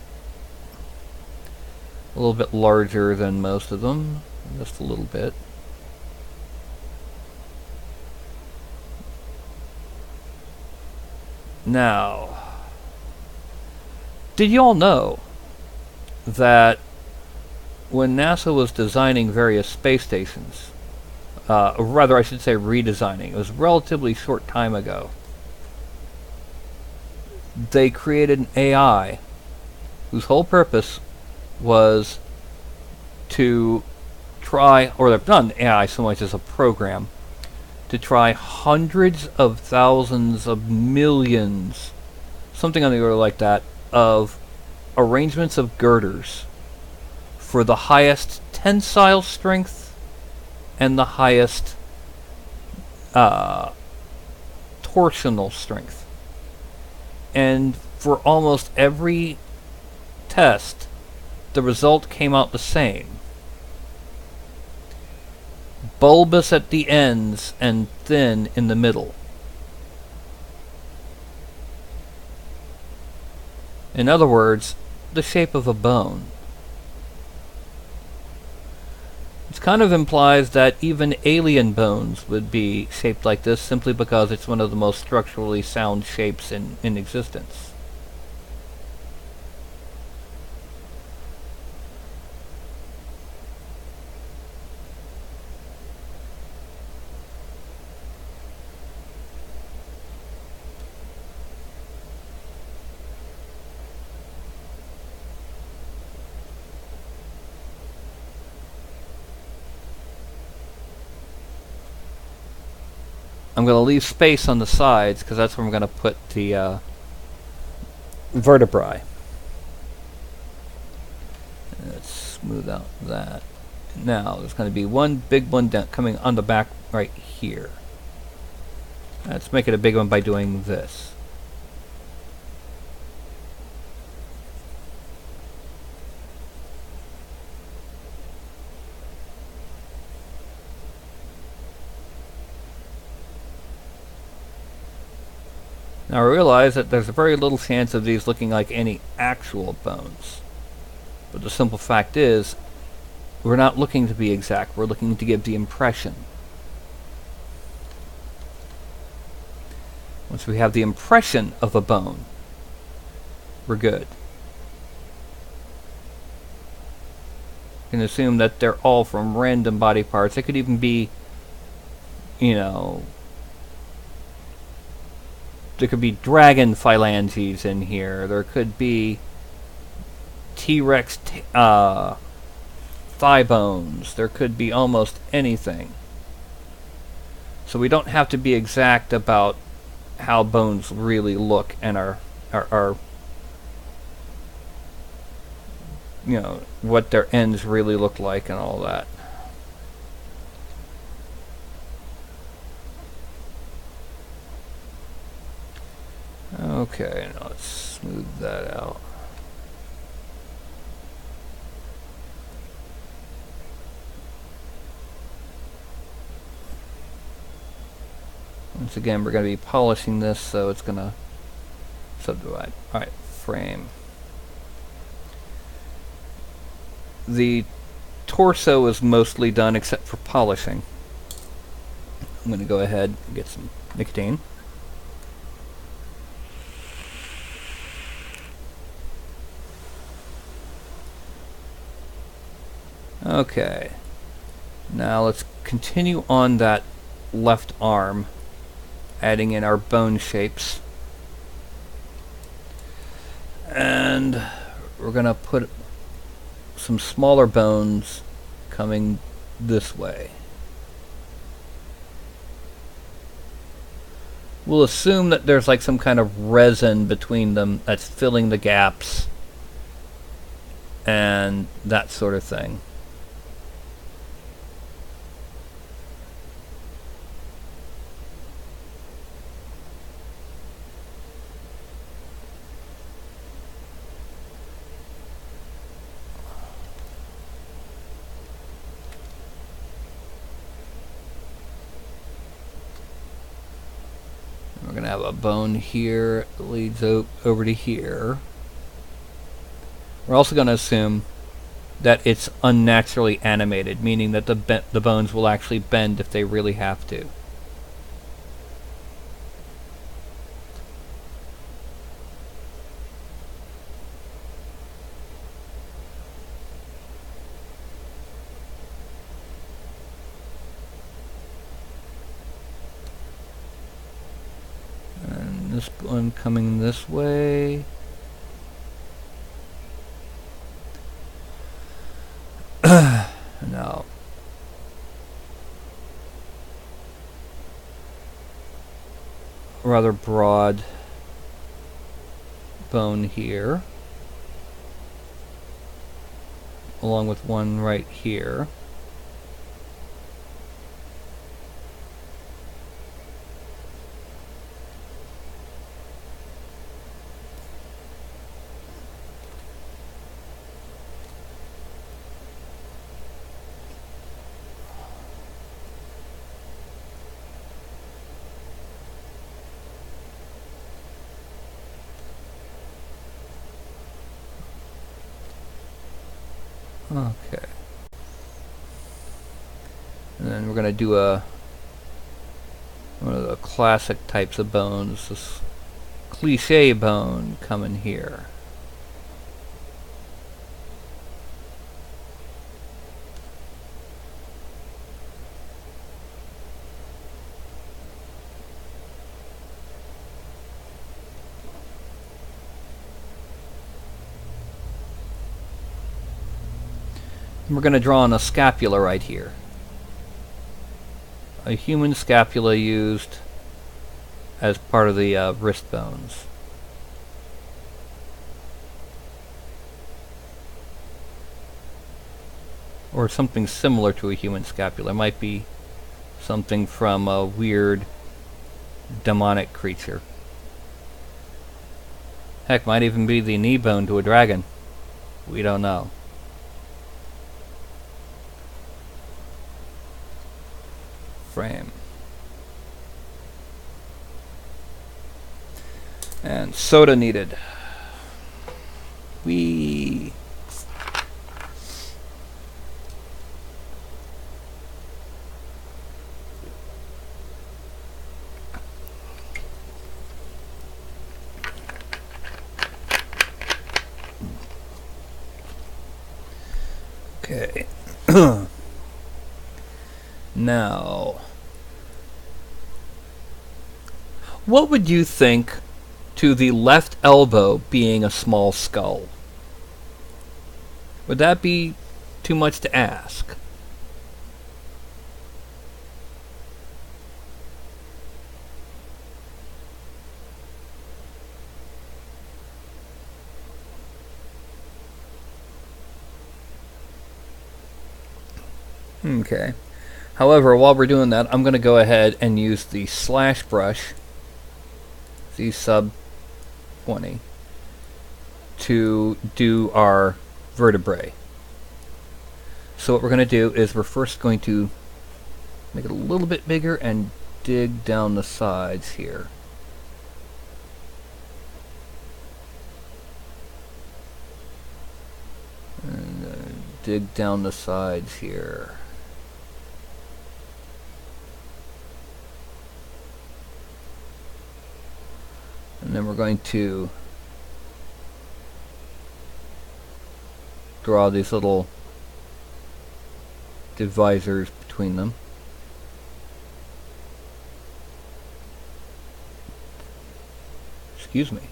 Speaker 1: larger than most of them, just a little bit. Now, did you all know that when NASA was designing various space stations, or rather I should say redesigning, it was a relatively short time ago, they created an AI whose whole purpose was to try, or they've done AI so much as a program, to try hundreds of thousands of millions, something on the order like that, of arrangements of girders for the highest tensile strength and the highest torsional strength. And for almost every test, the result came out the same. Bulbous at the ends and thin in the middle. In other words, the shape of a bone. It kind of implies that even alien bones would be shaped like this simply because it's one of the most structurally sound shapes in existence. I'm going to leave space on the sides because that's where I'm going to put the vertebrae. Let's smooth out that. Now there's going to be one big one down, coming on the back right here. Let's make it a big one by doing this. Now I realize that there's a very little chance of these looking like any actual bones. But the simple fact is, we're not looking to be exact, we're looking to give the impression. Once we have the impression of a bone, we're good. You can assume that they're all from random body parts. They could even be, you know, there could be dragon phalanges in here. There could be T-Rex thigh bones. There could be almost anything. So we don't have to be exact about how bones really look and are you know, what their ends really look like and all that. Okay, now let's smooth that out. Once again, we're going to be polishing this, so it's going to subdivide. Alright, frame. The torso is mostly done except for polishing. I'm going to go ahead and get some nicotine. Okay, now let's continue on that left arm, adding in our bone shapes. And we're going to put some smaller bones coming this way. We'll assume that there's like some kind of resin between them that's filling the gaps and that sort of thing. We're going to have a bone here that leads over to here. We're also going to assume that it's unnaturally animated, meaning that the bones will actually bend if they really have to. This one coming this way. Now, rather broad bone here, along with one right here. Okay. And then we're going to do one of the classic types of bones, this cliche bone coming here. We're going to draw on a scapula right here. A human scapula used as part of the wrist bones. Or something similar to a human scapula. It might be something from a weird demonic creature. Heck, might even be the knee bone to a dragon. We don't know. Frame. And soda needed. Whee! Okay. Now, what would you think to the left elbow being a small skull? Would that be too much to ask? Okay. However, while we're doing that, I'm going to go ahead and use the slash brush, the sub 20, to do our vertebrae. So what we're going to do is we're first going to make it a little bit bigger and dig down the sides here. And dig down the sides here. And then we're going to draw these little divisors between them. Excuse me.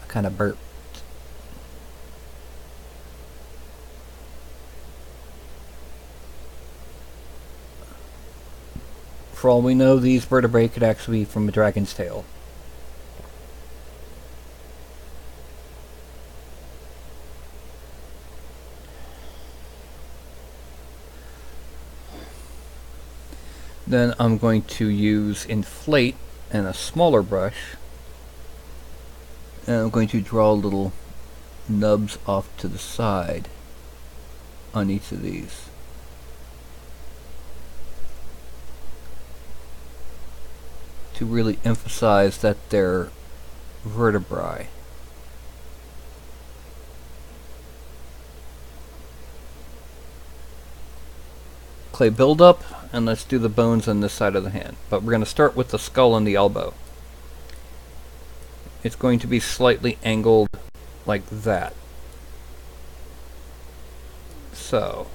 Speaker 1: I kind of burped. For all we know, these vertebrae could actually be from a dragon's tail. Then I'm going to use inflate and a smaller brush, and I'm going to draw little nubs off to the side on each of these. To really emphasize that they're vertebrae. Clay buildup, and let's do the bones on this side of the hand. But we're going to start with the skull and the elbow. It's going to be slightly angled like that. So,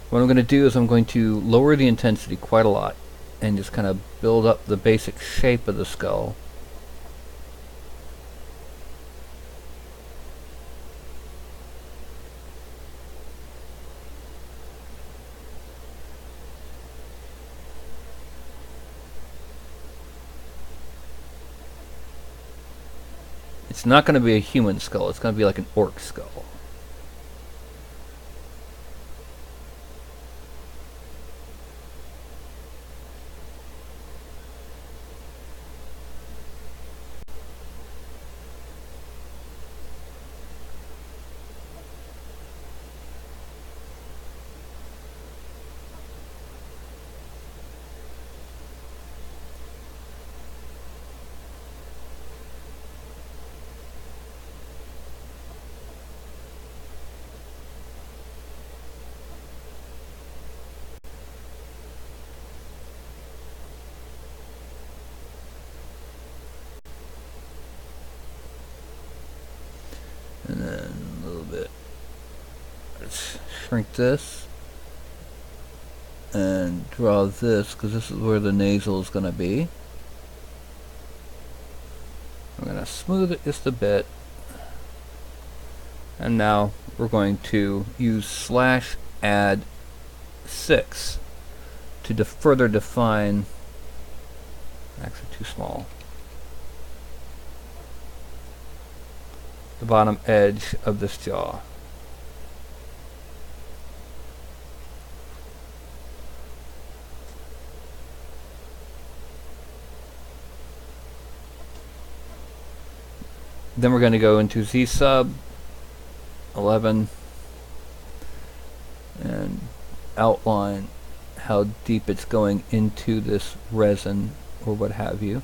Speaker 1: what I'm going to do is I'm going to lower the intensity quite a lot and just kind of build up the basic shape of the skull. It's not going to be a human skull, it's going to be like an orc skull. And then a little bit. Let's shrink this and draw this, because this is where the nasal is going to be. I'm going to smooth it just a bit. And now we're going to use slash add 6 to further define, actually too small, the bottom edge of this jaw. Then we're going to go into Z sub 11 and outline how deep it's going into this resin or what have you.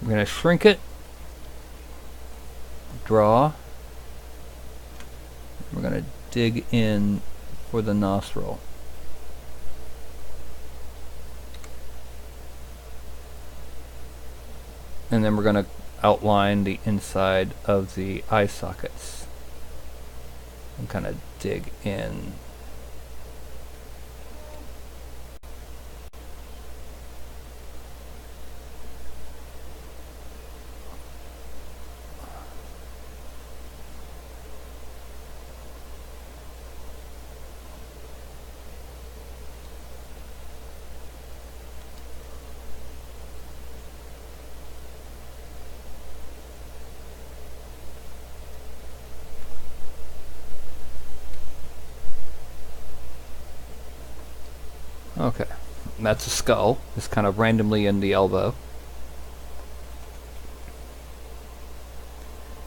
Speaker 1: We're going to shrink it, draw, we're going to dig in for the nostril. And then we're going to outline the inside of the eye sockets and kind of dig in. Okay, that's a skull. It's kind of randomly in the elbow.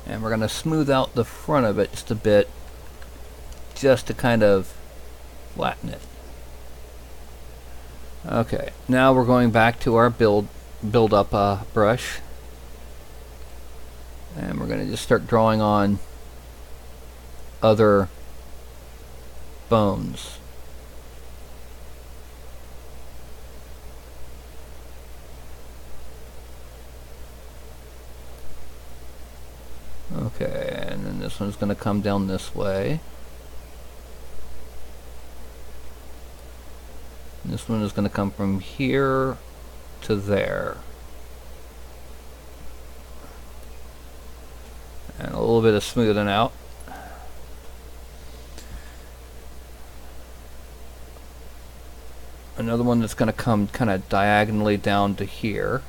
Speaker 1: And we're going to smooth out the front of it just a bit, just to kind of flatten it. Okay, now we're going back to our build up brush. And we're going to just start drawing on other bones. Okay, and then this one's going to come down this way. And this one is going to come from here to there. And a little bit of smoothing out. Another one that's going to come kind of diagonally down to here.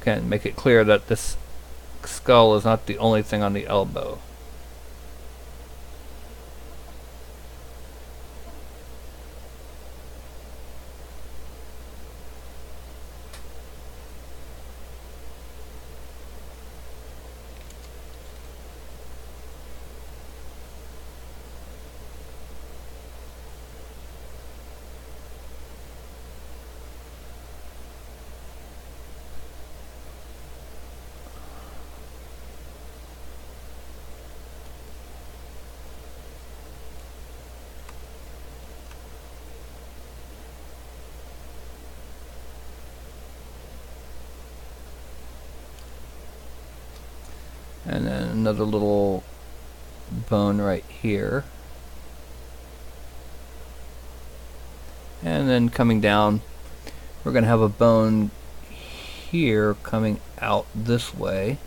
Speaker 1: Again, make it clear that this skull is not the only thing on the elbow. And then another little bone right here. And then coming down, we're going to have a bone here coming out this way.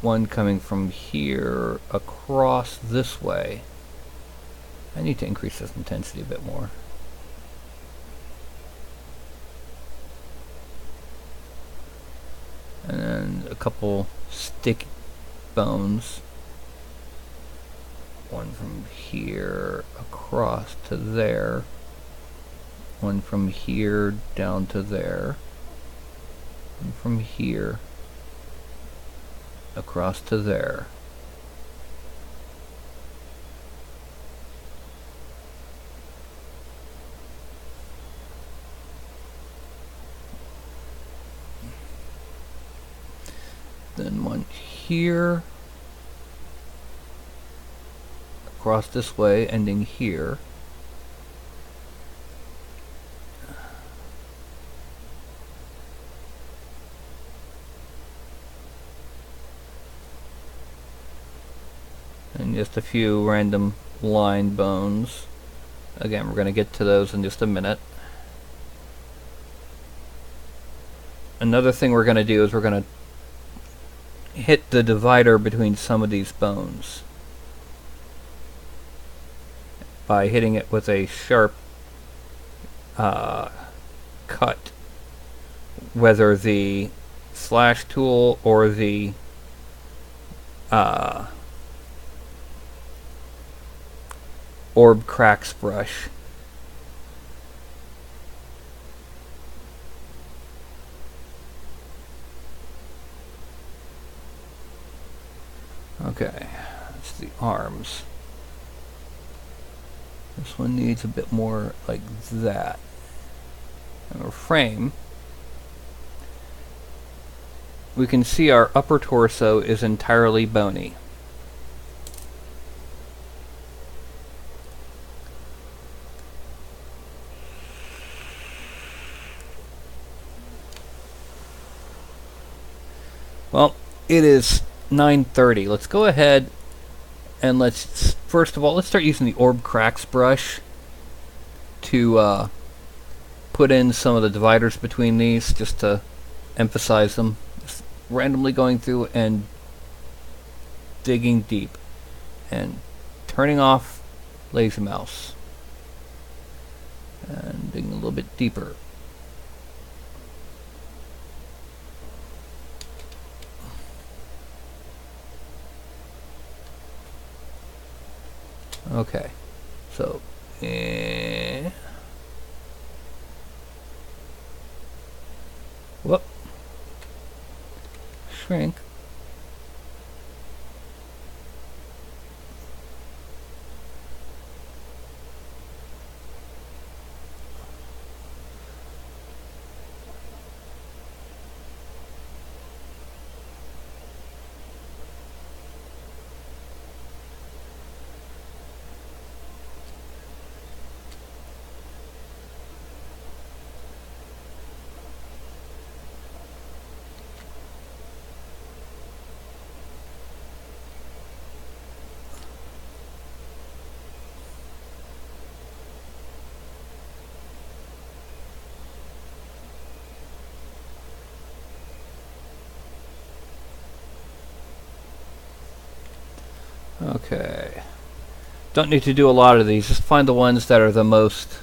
Speaker 1: One coming from here across this way. I need to increase this intensity a bit more. And then a couple stick bones. One from here across to there. One from here down to there. And from here across to there. Then one here, across this way, ending here. And just a few random line bones. Again, we're going to get to those in just a minute. Another thing we're going to do is we're going to hit the divider between some of these bones by hitting it with a sharp cut, whether the slash tool or the orb cracks brush. Okay, that's the arms. This one needs a bit more like that. And our frame, we can see our upper torso is entirely bony. Well, it is 9:30. Let's go ahead and let's first of all let's start using the orb cracks brush to put in some of the dividers between these, just to emphasize them. Just randomly going through and digging deep and turning off laser mouse and digging a little bit deeper. Okay, so whoop, shrink. Okay. Don't need to do a lot of these. Just find the ones that are the most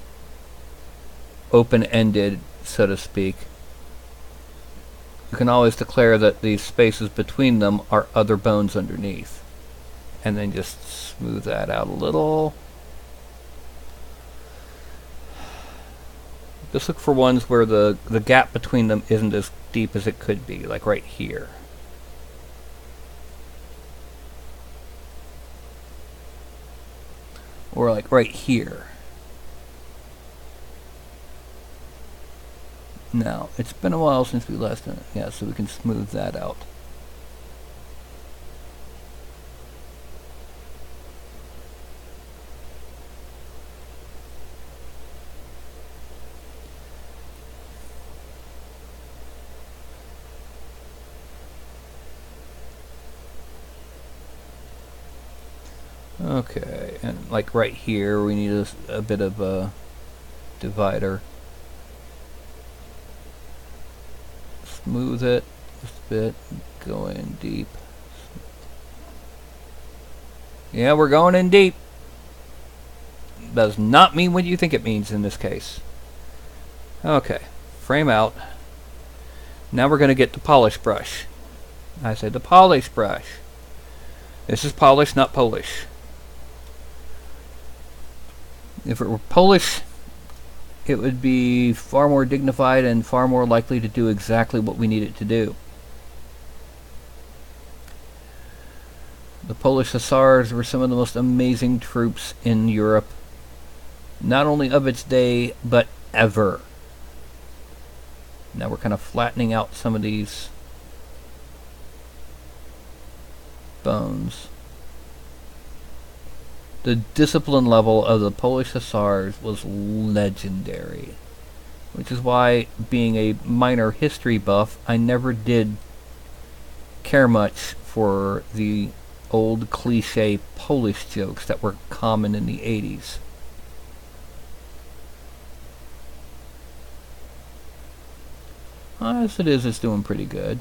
Speaker 1: open-ended, so to speak. You can always declare that these spaces between them are other bones underneath. And then just smooth that out a little. Just look for ones where the gap between them isn't as deep as it could be, like right here. Or like right here. Now, it's been a while since we last done it. Yeah, so we can smooth that out. Okay, and like right here, we need a bit of a divider. Smooth it just a bit, go in deep. Yeah, we're going in deep. Does not mean what you think it means in this case. Okay, frame out. Now we're going to get the polish brush. I said the polish brush. This is polish, not Polish. If it were Polish, it would be far more dignified and far more likely to do exactly what we need it to do. The Polish Hussars were some of the most amazing troops in Europe, not only of its day, but ever. Now we're kind of flattening out some of these bones. The discipline level of the Polish Hussars was legendary, which is why, being a minor history buff, I never did care much for the old cliche Polish jokes that were common in the 80s. As it is, it's doing pretty good.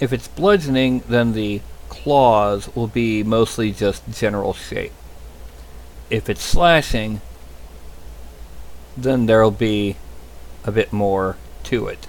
Speaker 1: If it's bludgeoning, then the claws will be mostly just general shape. If it's slashing, then there'll be a bit more to it.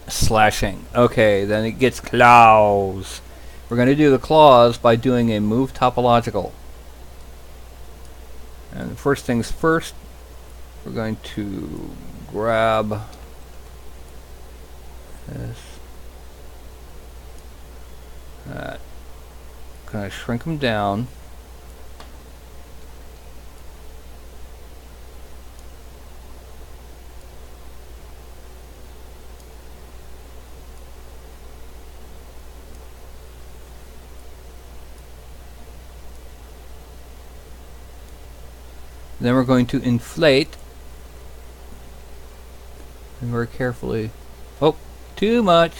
Speaker 1: Slashing. Okay, then it gets claws. We're going to do the claws by doing a move topological. And first things first, we're going to grab this. That. Going to shrink them down. Then we're going to inflate, and very carefully, oh, too much,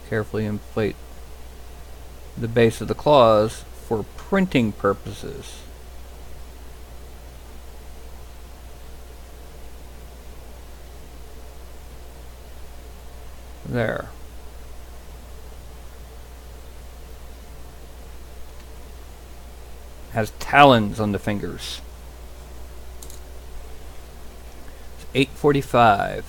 Speaker 1: carefully inflate the base of the claws for printing purposes. There. Has talons on the fingers. It's 8:45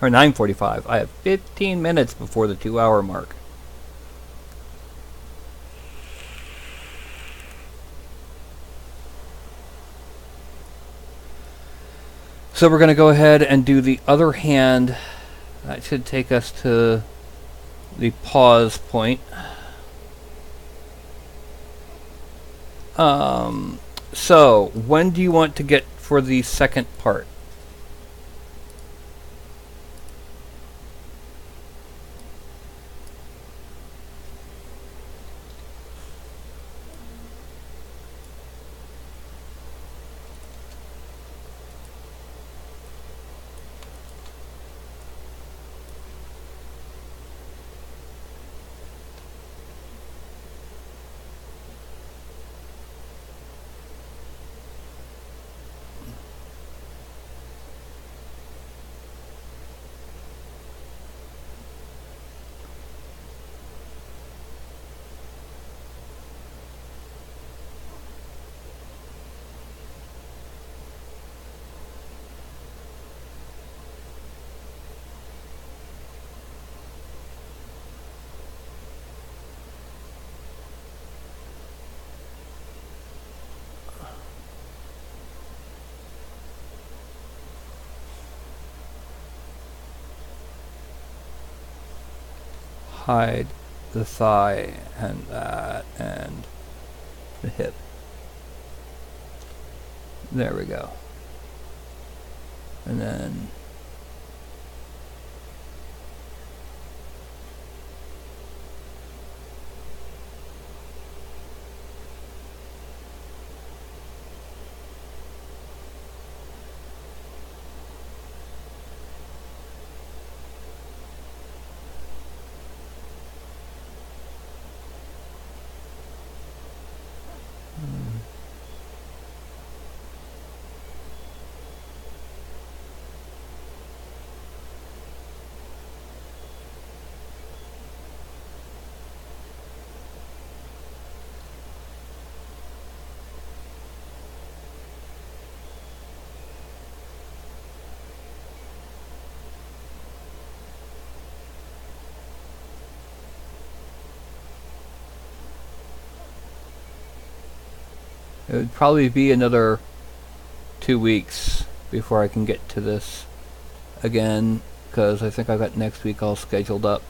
Speaker 1: or 9:45. I have 15 minutes before the 2-hour mark. So we're going to go ahead and do the other hand. That should take us to the pause point. So, when do you want to get for the second part? hide the thigh and that and the hip. There we go. And then it would probably be another 2 weeks before I can get to this again, because I think I've got next week all scheduled up.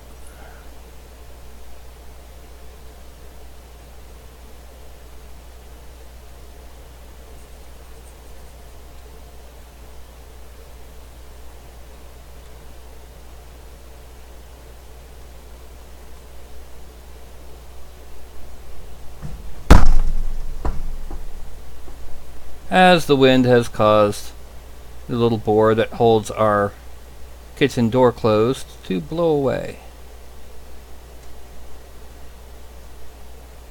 Speaker 1: As the wind has caused the little board that holds our kitchen door closed to blow away.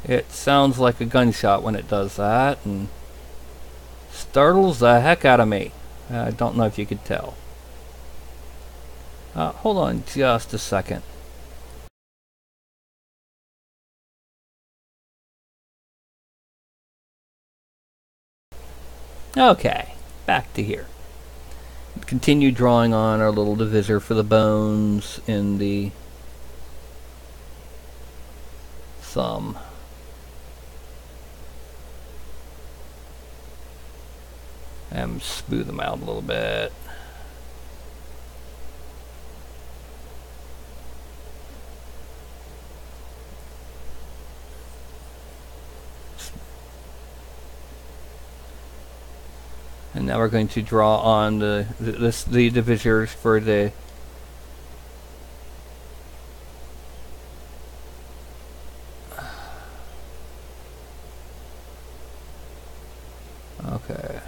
Speaker 1: It sounds like a gunshot when it does that, and startles the heck out of me. I don't know if you could tell. Hold on just a second. Okay, back to here. Continue drawing on our little divisor for the bones in the thumb. And smooth them out a little bit. And now we're going to draw on the divisors for the okay.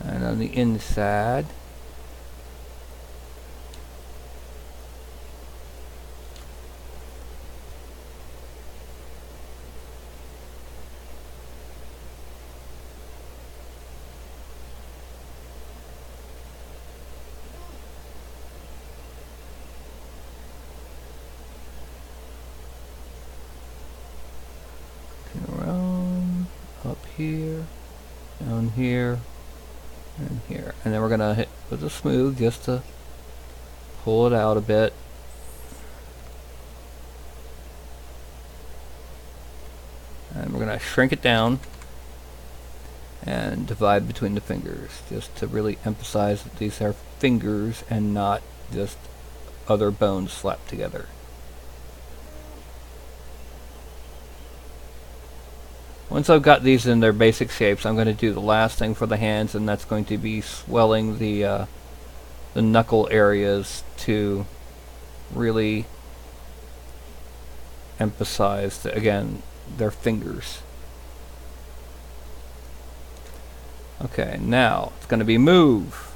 Speaker 1: And on the inside, around, up here, down here, and here. And then we're going to hit with a smooth just to pull it out a bit. And we're going to shrink it down and divide between the fingers, just to really emphasize that these are fingers and not just other bones slapped together. Once I've got these in their basic shapes, I'm going to do the last thing for the hands, and that's going to be swelling the knuckle areas to really emphasize that, again, they're fingers. Okay, now it's going to be move.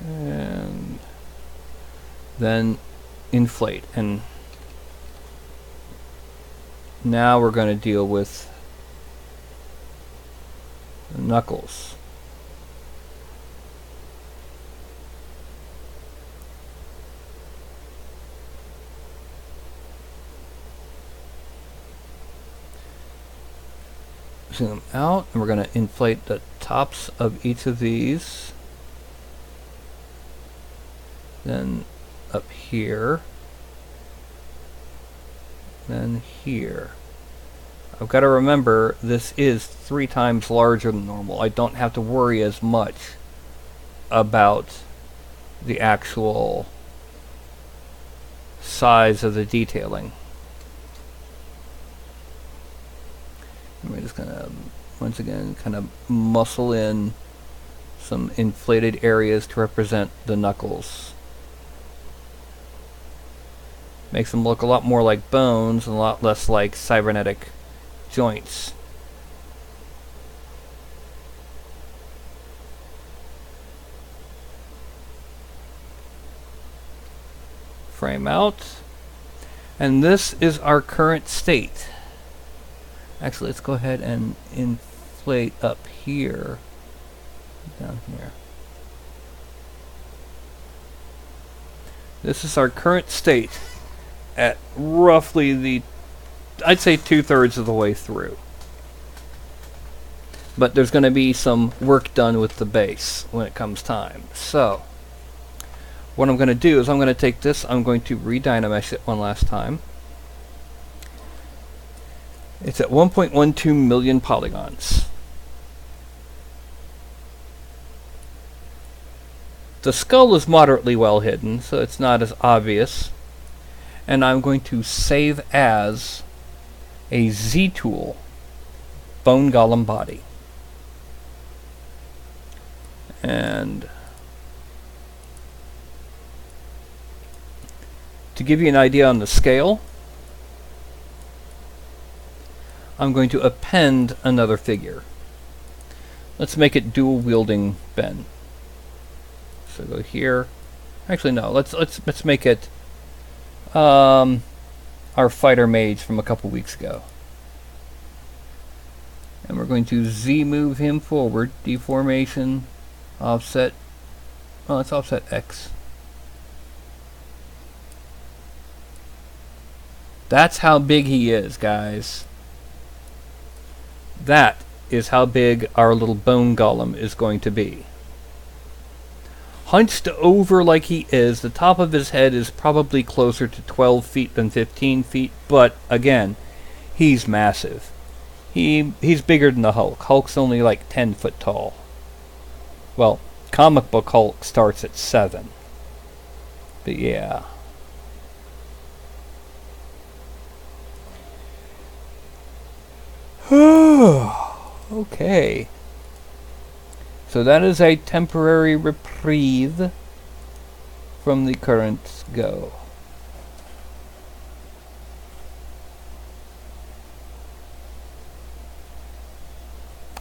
Speaker 1: And then inflate. And now we're going to deal with the knuckles. zoom out, and we're going to inflate the tops of each of these. Then up here. Then here. I've got to remember this is 3 times larger than normal. I don't have to worry as much about the actual size of the detailing. And we're just going to, once again, kind of muscle in some inflated areas to represent the knuckles. Makes them look a lot more like bones and a lot less like cybernetic joints. Frame out. And this is our current state. Actually, let's go ahead and inflate up here. Down here. This is our current state at roughly the, I'd say 2/3 of the way through. But there's going to be some work done with the base when it comes time. So, what I'm going to do is I'm going to take this, I'm going to re-dynamesh it one last time. It's at 1.12 million polygons. The skull is moderately well hidden, so it's not as obvious. And I'm going to save as a Z-tool bone golem body. And to give you an idea on the scale, I'm going to append another figure. Let's make it dual wielding Ben. So go here. Actually, no. Let's make it our fighter mage from a couple weeks ago. And we're going to Z move him forward. Deformation, offset. Oh, let's offset X. That's how big he is, guys. That is how big our little bone golem is going to be. Hunched over like he is, the top of his head is probably closer to 12 feet than 15 feet, but again, he's massive. He's bigger than the Hulk. Hulk's only like 10 foot tall. Well, comic book Hulk starts at 7. But yeah. Okay. So that is a temporary reprieve from the current go.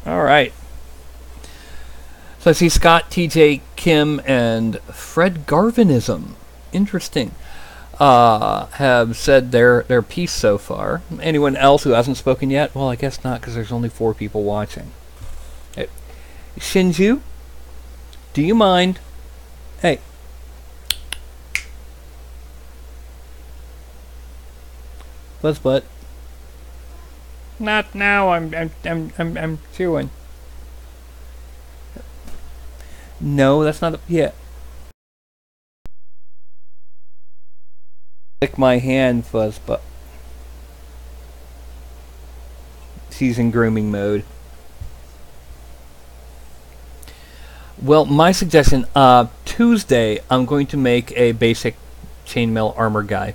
Speaker 1: Alright. So I see Scott, TJ, Kim, and Fred Garvinism. Interesting. Have said their piece so far. Anyone else who hasn't spoken yet? Well, I guess not, because there's only 4 people watching. Hey, Shinju, do you mind? Hey. Buzz butt. Not now. I'm chewing. No, that's not a, yeah. Lick my hand, Fuzzbutt. She's in grooming mode. Well, my suggestion, Tuesday, I'm going to make a basic chainmail armor guy.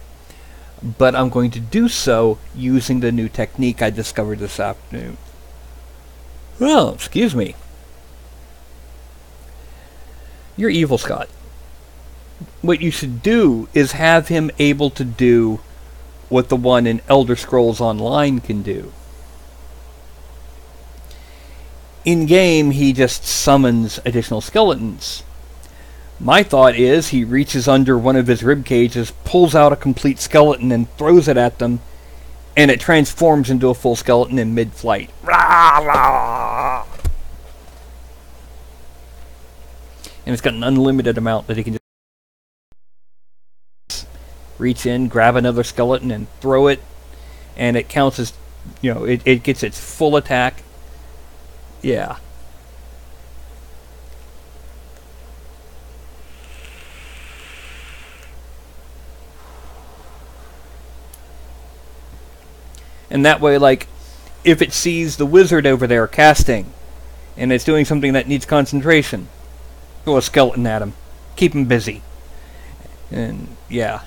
Speaker 1: But I'm going to do so using the new technique I discovered this afternoon. Well, excuse me. You're evil, Scott. What you should do is have him able to do what the one in Elder Scrolls Online can do. In-game, he just summons additional skeletons. My thought is he reaches under one of his rib cages, pulls out a complete skeleton, and throws it at them, and it transforms into a full skeleton in mid-flight. And it's got an unlimited amount that he can just reach in, grab another skeleton, and throw it, and it counts as, you know, it gets its full attack, Yeah. And that way, like, if it sees the wizard over there casting, and it's doing something that needs concentration, throw a skeleton at him. Keep him busy. And, yeah.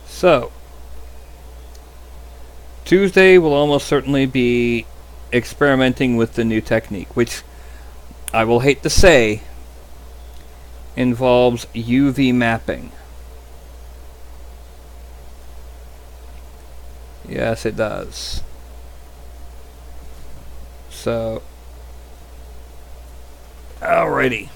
Speaker 1: So, Tuesday will almost certainly be experimenting with the new technique, which I will hate to say involves UV mapping. Yes, it does. So, alrighty.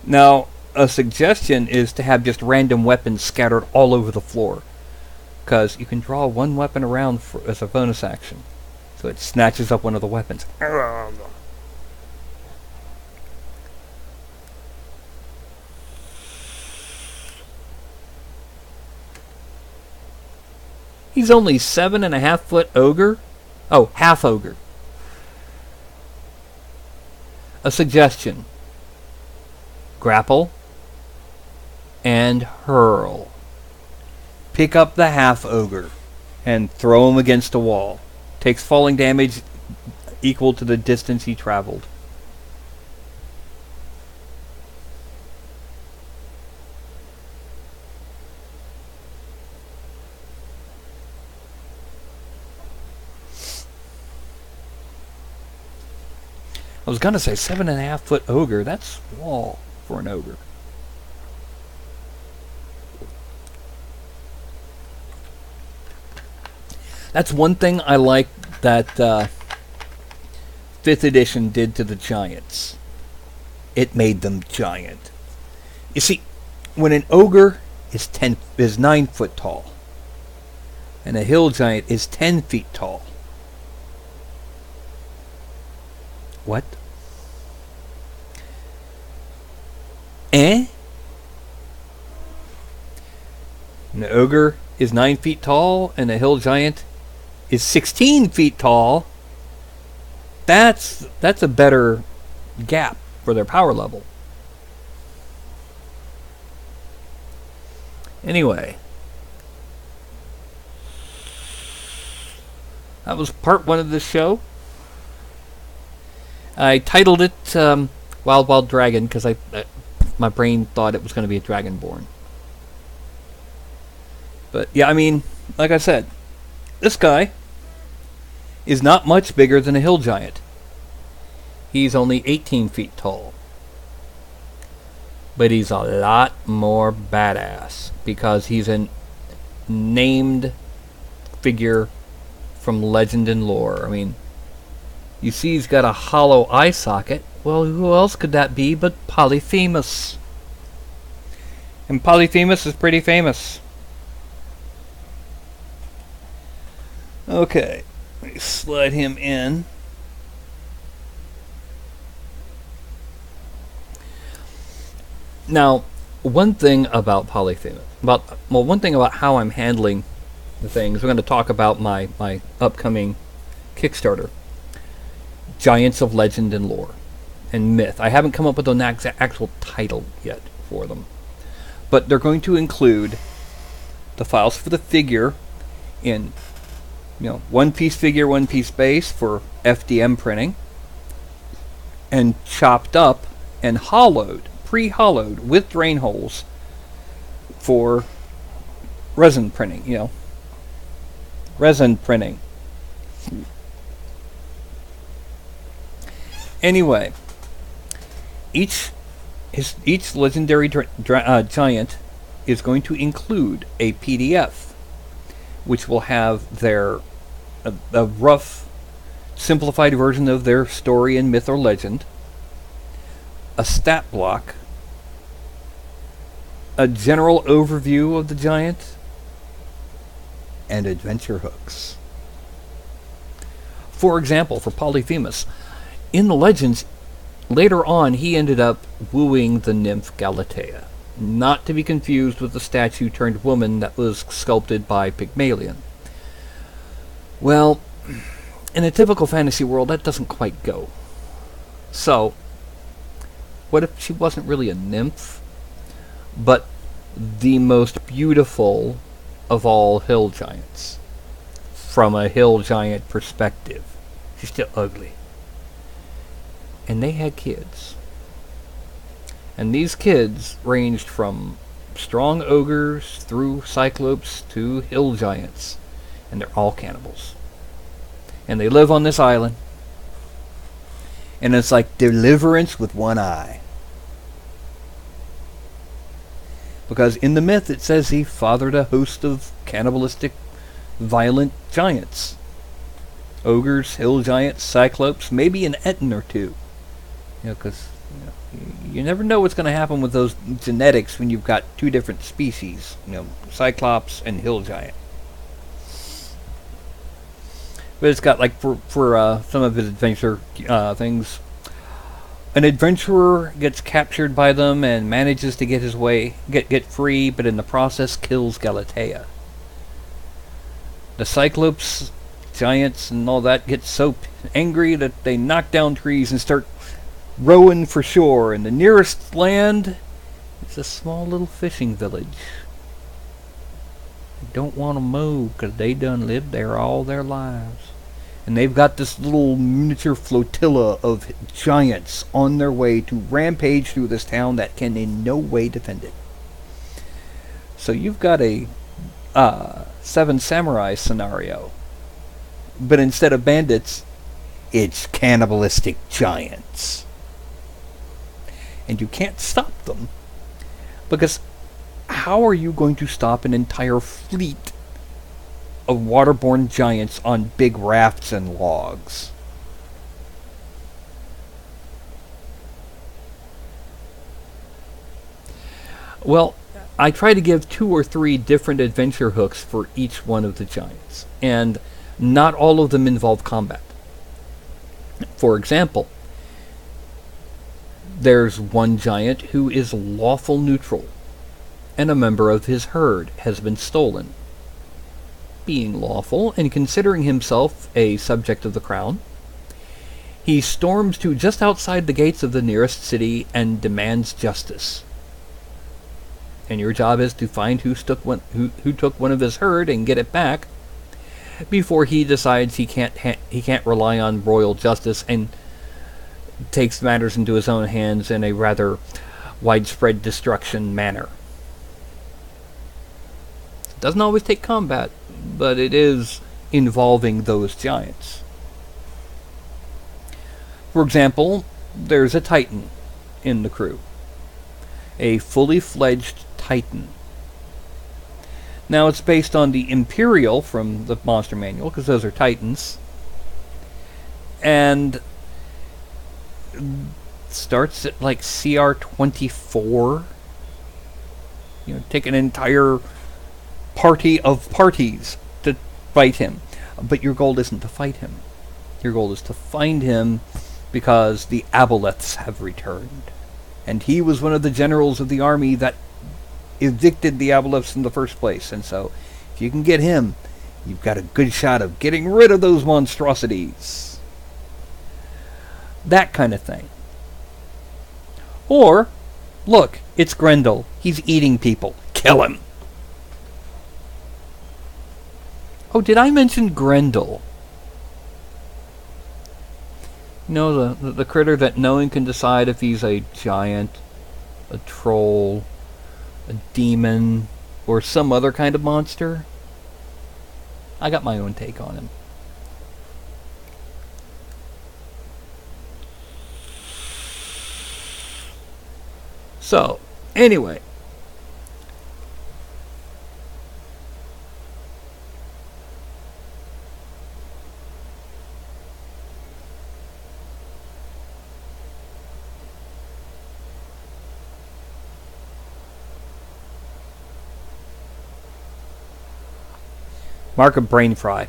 Speaker 1: Now, a suggestion is to have just random weapons scattered all over the floor, because you can draw one weapon around as a bonus action, so it snatches up one of the weapons. He's only 7.5 foot ogre? Oh, half ogre. A suggestion. Grapple and hurl. Pick up the half ogre and throw him against a wall. Takes falling damage equal to the distance he traveled. I was gonna say 7.5 foot ogre. That's small for an ogre. That's one thing I like that 5th edition did to the giants. It made them giant. You see, when an ogre is 9 foot tall, and a hill giant is 10 feet tall. What? Eh? An ogre is 9 feet tall, and a hill giant is 16 feet tall. That's a better gap for their power level. Anyway, that was part 1 of this show. I titled it Wild Wild Dragon because my brain thought it was going to be a Dragonborn. But yeah, I mean, like I said, this guy is not much bigger than a hill giant. He's only 18 feet tall. But he's a lot more badass because he's a named figure from legend and lore. I mean, you see he's got a hollow eye socket. Well, who else could that be but Polyphemus? And Polyphemus is pretty famous. Okay, let me slide him in. Now, one thing about Polyphemus, one thing about how I'm handling the things, we're going to talk about my upcoming Kickstarter. Giants of Legend and Lore and Myth. I haven't come up with an actual title yet for them. But they're going to include the files for the figure in, one piece figure, one piece base for FDM printing, and chopped up and pre-hollowed with drain holes for resin printing, resin printing. Anyway, each legendary giant is going to include a PDF, which will have a rough, simplified version of their story and myth or legend, a stat block, a general overview of the giant, and adventure hooks. For example, for Polyphemus, in the legends, later on he ended up wooing the nymph Galatea, not to be confused with the statue turned woman that was sculpted by Pygmalion. Well, in a typical fantasy world, that doesn't quite go. So, what if she wasn't really a nymph, but the most beautiful of all hill giants? From a hill giant perspective, she's still ugly. And they had kids. And these kids ranged from strong ogres through cyclopes to hill giants. And they're all cannibals. And they live on this island. And it's like Deliverance with one eye. Because in the myth it says he fathered a host of cannibalistic, violent giants. Ogres, hill giants, cyclopes, maybe an Eton or two. You know, because you never know what's going to happen with those genetics when you've got two different species. You know, cyclops and hill giant. But it's got, like, for some of his adventure things, an adventurer gets captured by them and manages to get his way, get free, but in the process kills Galatea. The cyclops, giants, and all that get so angry that they knock down trees and start rowing for shore, and the nearest land is a small little fishing village. They don't want to move because they done lived there all their lives. And they've got this little miniature flotilla of giants on their way to rampage through this town that can in no way defend it. So you've got a Seven Samurai scenario. But instead of bandits, it's cannibalistic giants. And you can't stop them. Because how are you going to stop an entire fleet of waterborne giants on big rafts and logs? Well, I try to give 2 or 3 different adventure hooks for each one of the giants, and not all of them involve combat. For example, there's one giant who is lawful neutral, and a member of his herd has been stolen. Being lawful and considering himself a subject of the crown, he storms to just outside the gates of the nearest city and demands justice. And your job is to find who took one of his herd and get it back before he decides he can't rely on royal justice and takes matters into his own hands in a rather widespread destruction manner. It doesn't always take combat, but it is involving those giants. For example, there's a Titan in the crew. A fully fledged Titan. Now it's based on the Imperial from the Monster Manual, because those are Titans. And starts at like CR 24. You know, take an entire party of parties to fight him. But your goal isn't to fight him. Your goal is to find him because the aboleths have returned. And he was one of the generals of the army that evicted the aboleths in the first place. And so, if you can get him, you've got a good shot of getting rid of those monstrosities. That kind of thing. Or, look, it's Grendel. He's eating people. Kill him. Oh, did I mention Grendel? You know, the critter that no one can decide if he's a giant, a troll, a demon, or some other kind of monster? I got my own take on him. So, anyway. Mark a brain fry.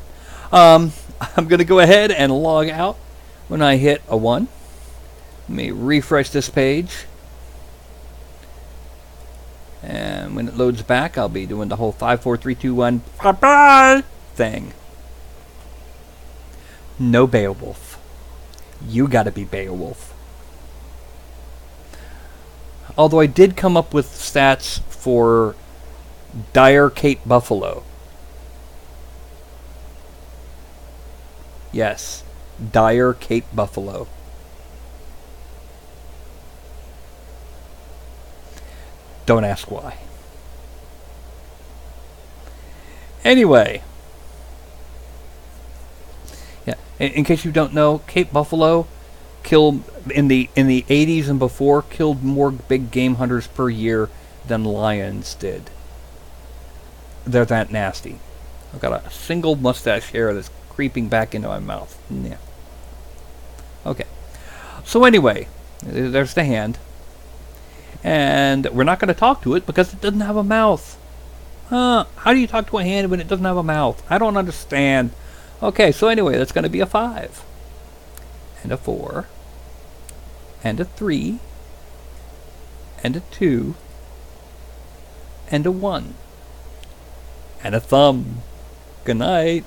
Speaker 1: I'm going to go ahead and log out when I hit a 1. Let me refresh this page. And when it loads back, I'll be doing the whole 5, 4, 3, 2, 1 bye-bye thing. No Beowulf. You gotta be Beowulf. Although I did come up with stats for dire Cape Buffalo. Yes, dire Cape Buffalo. Don't ask why. Anyway, yeah. In case you don't know, Cape Buffalo killed in the 80s and before killed more big game hunters per year than lions did. They're that nasty. I've got a single mustache hair that's creeping back into my mouth. Yeah. Okay. So anyway, there's the hand. And we're not going to talk to it because it doesn't have a mouth. How do you talk to a hand when it doesn't have a mouth? I don't understand. Okay, so anyway, that's going to be a 5. And a 4. And a 3. And a 2. And a 1. And a thumb. Good night.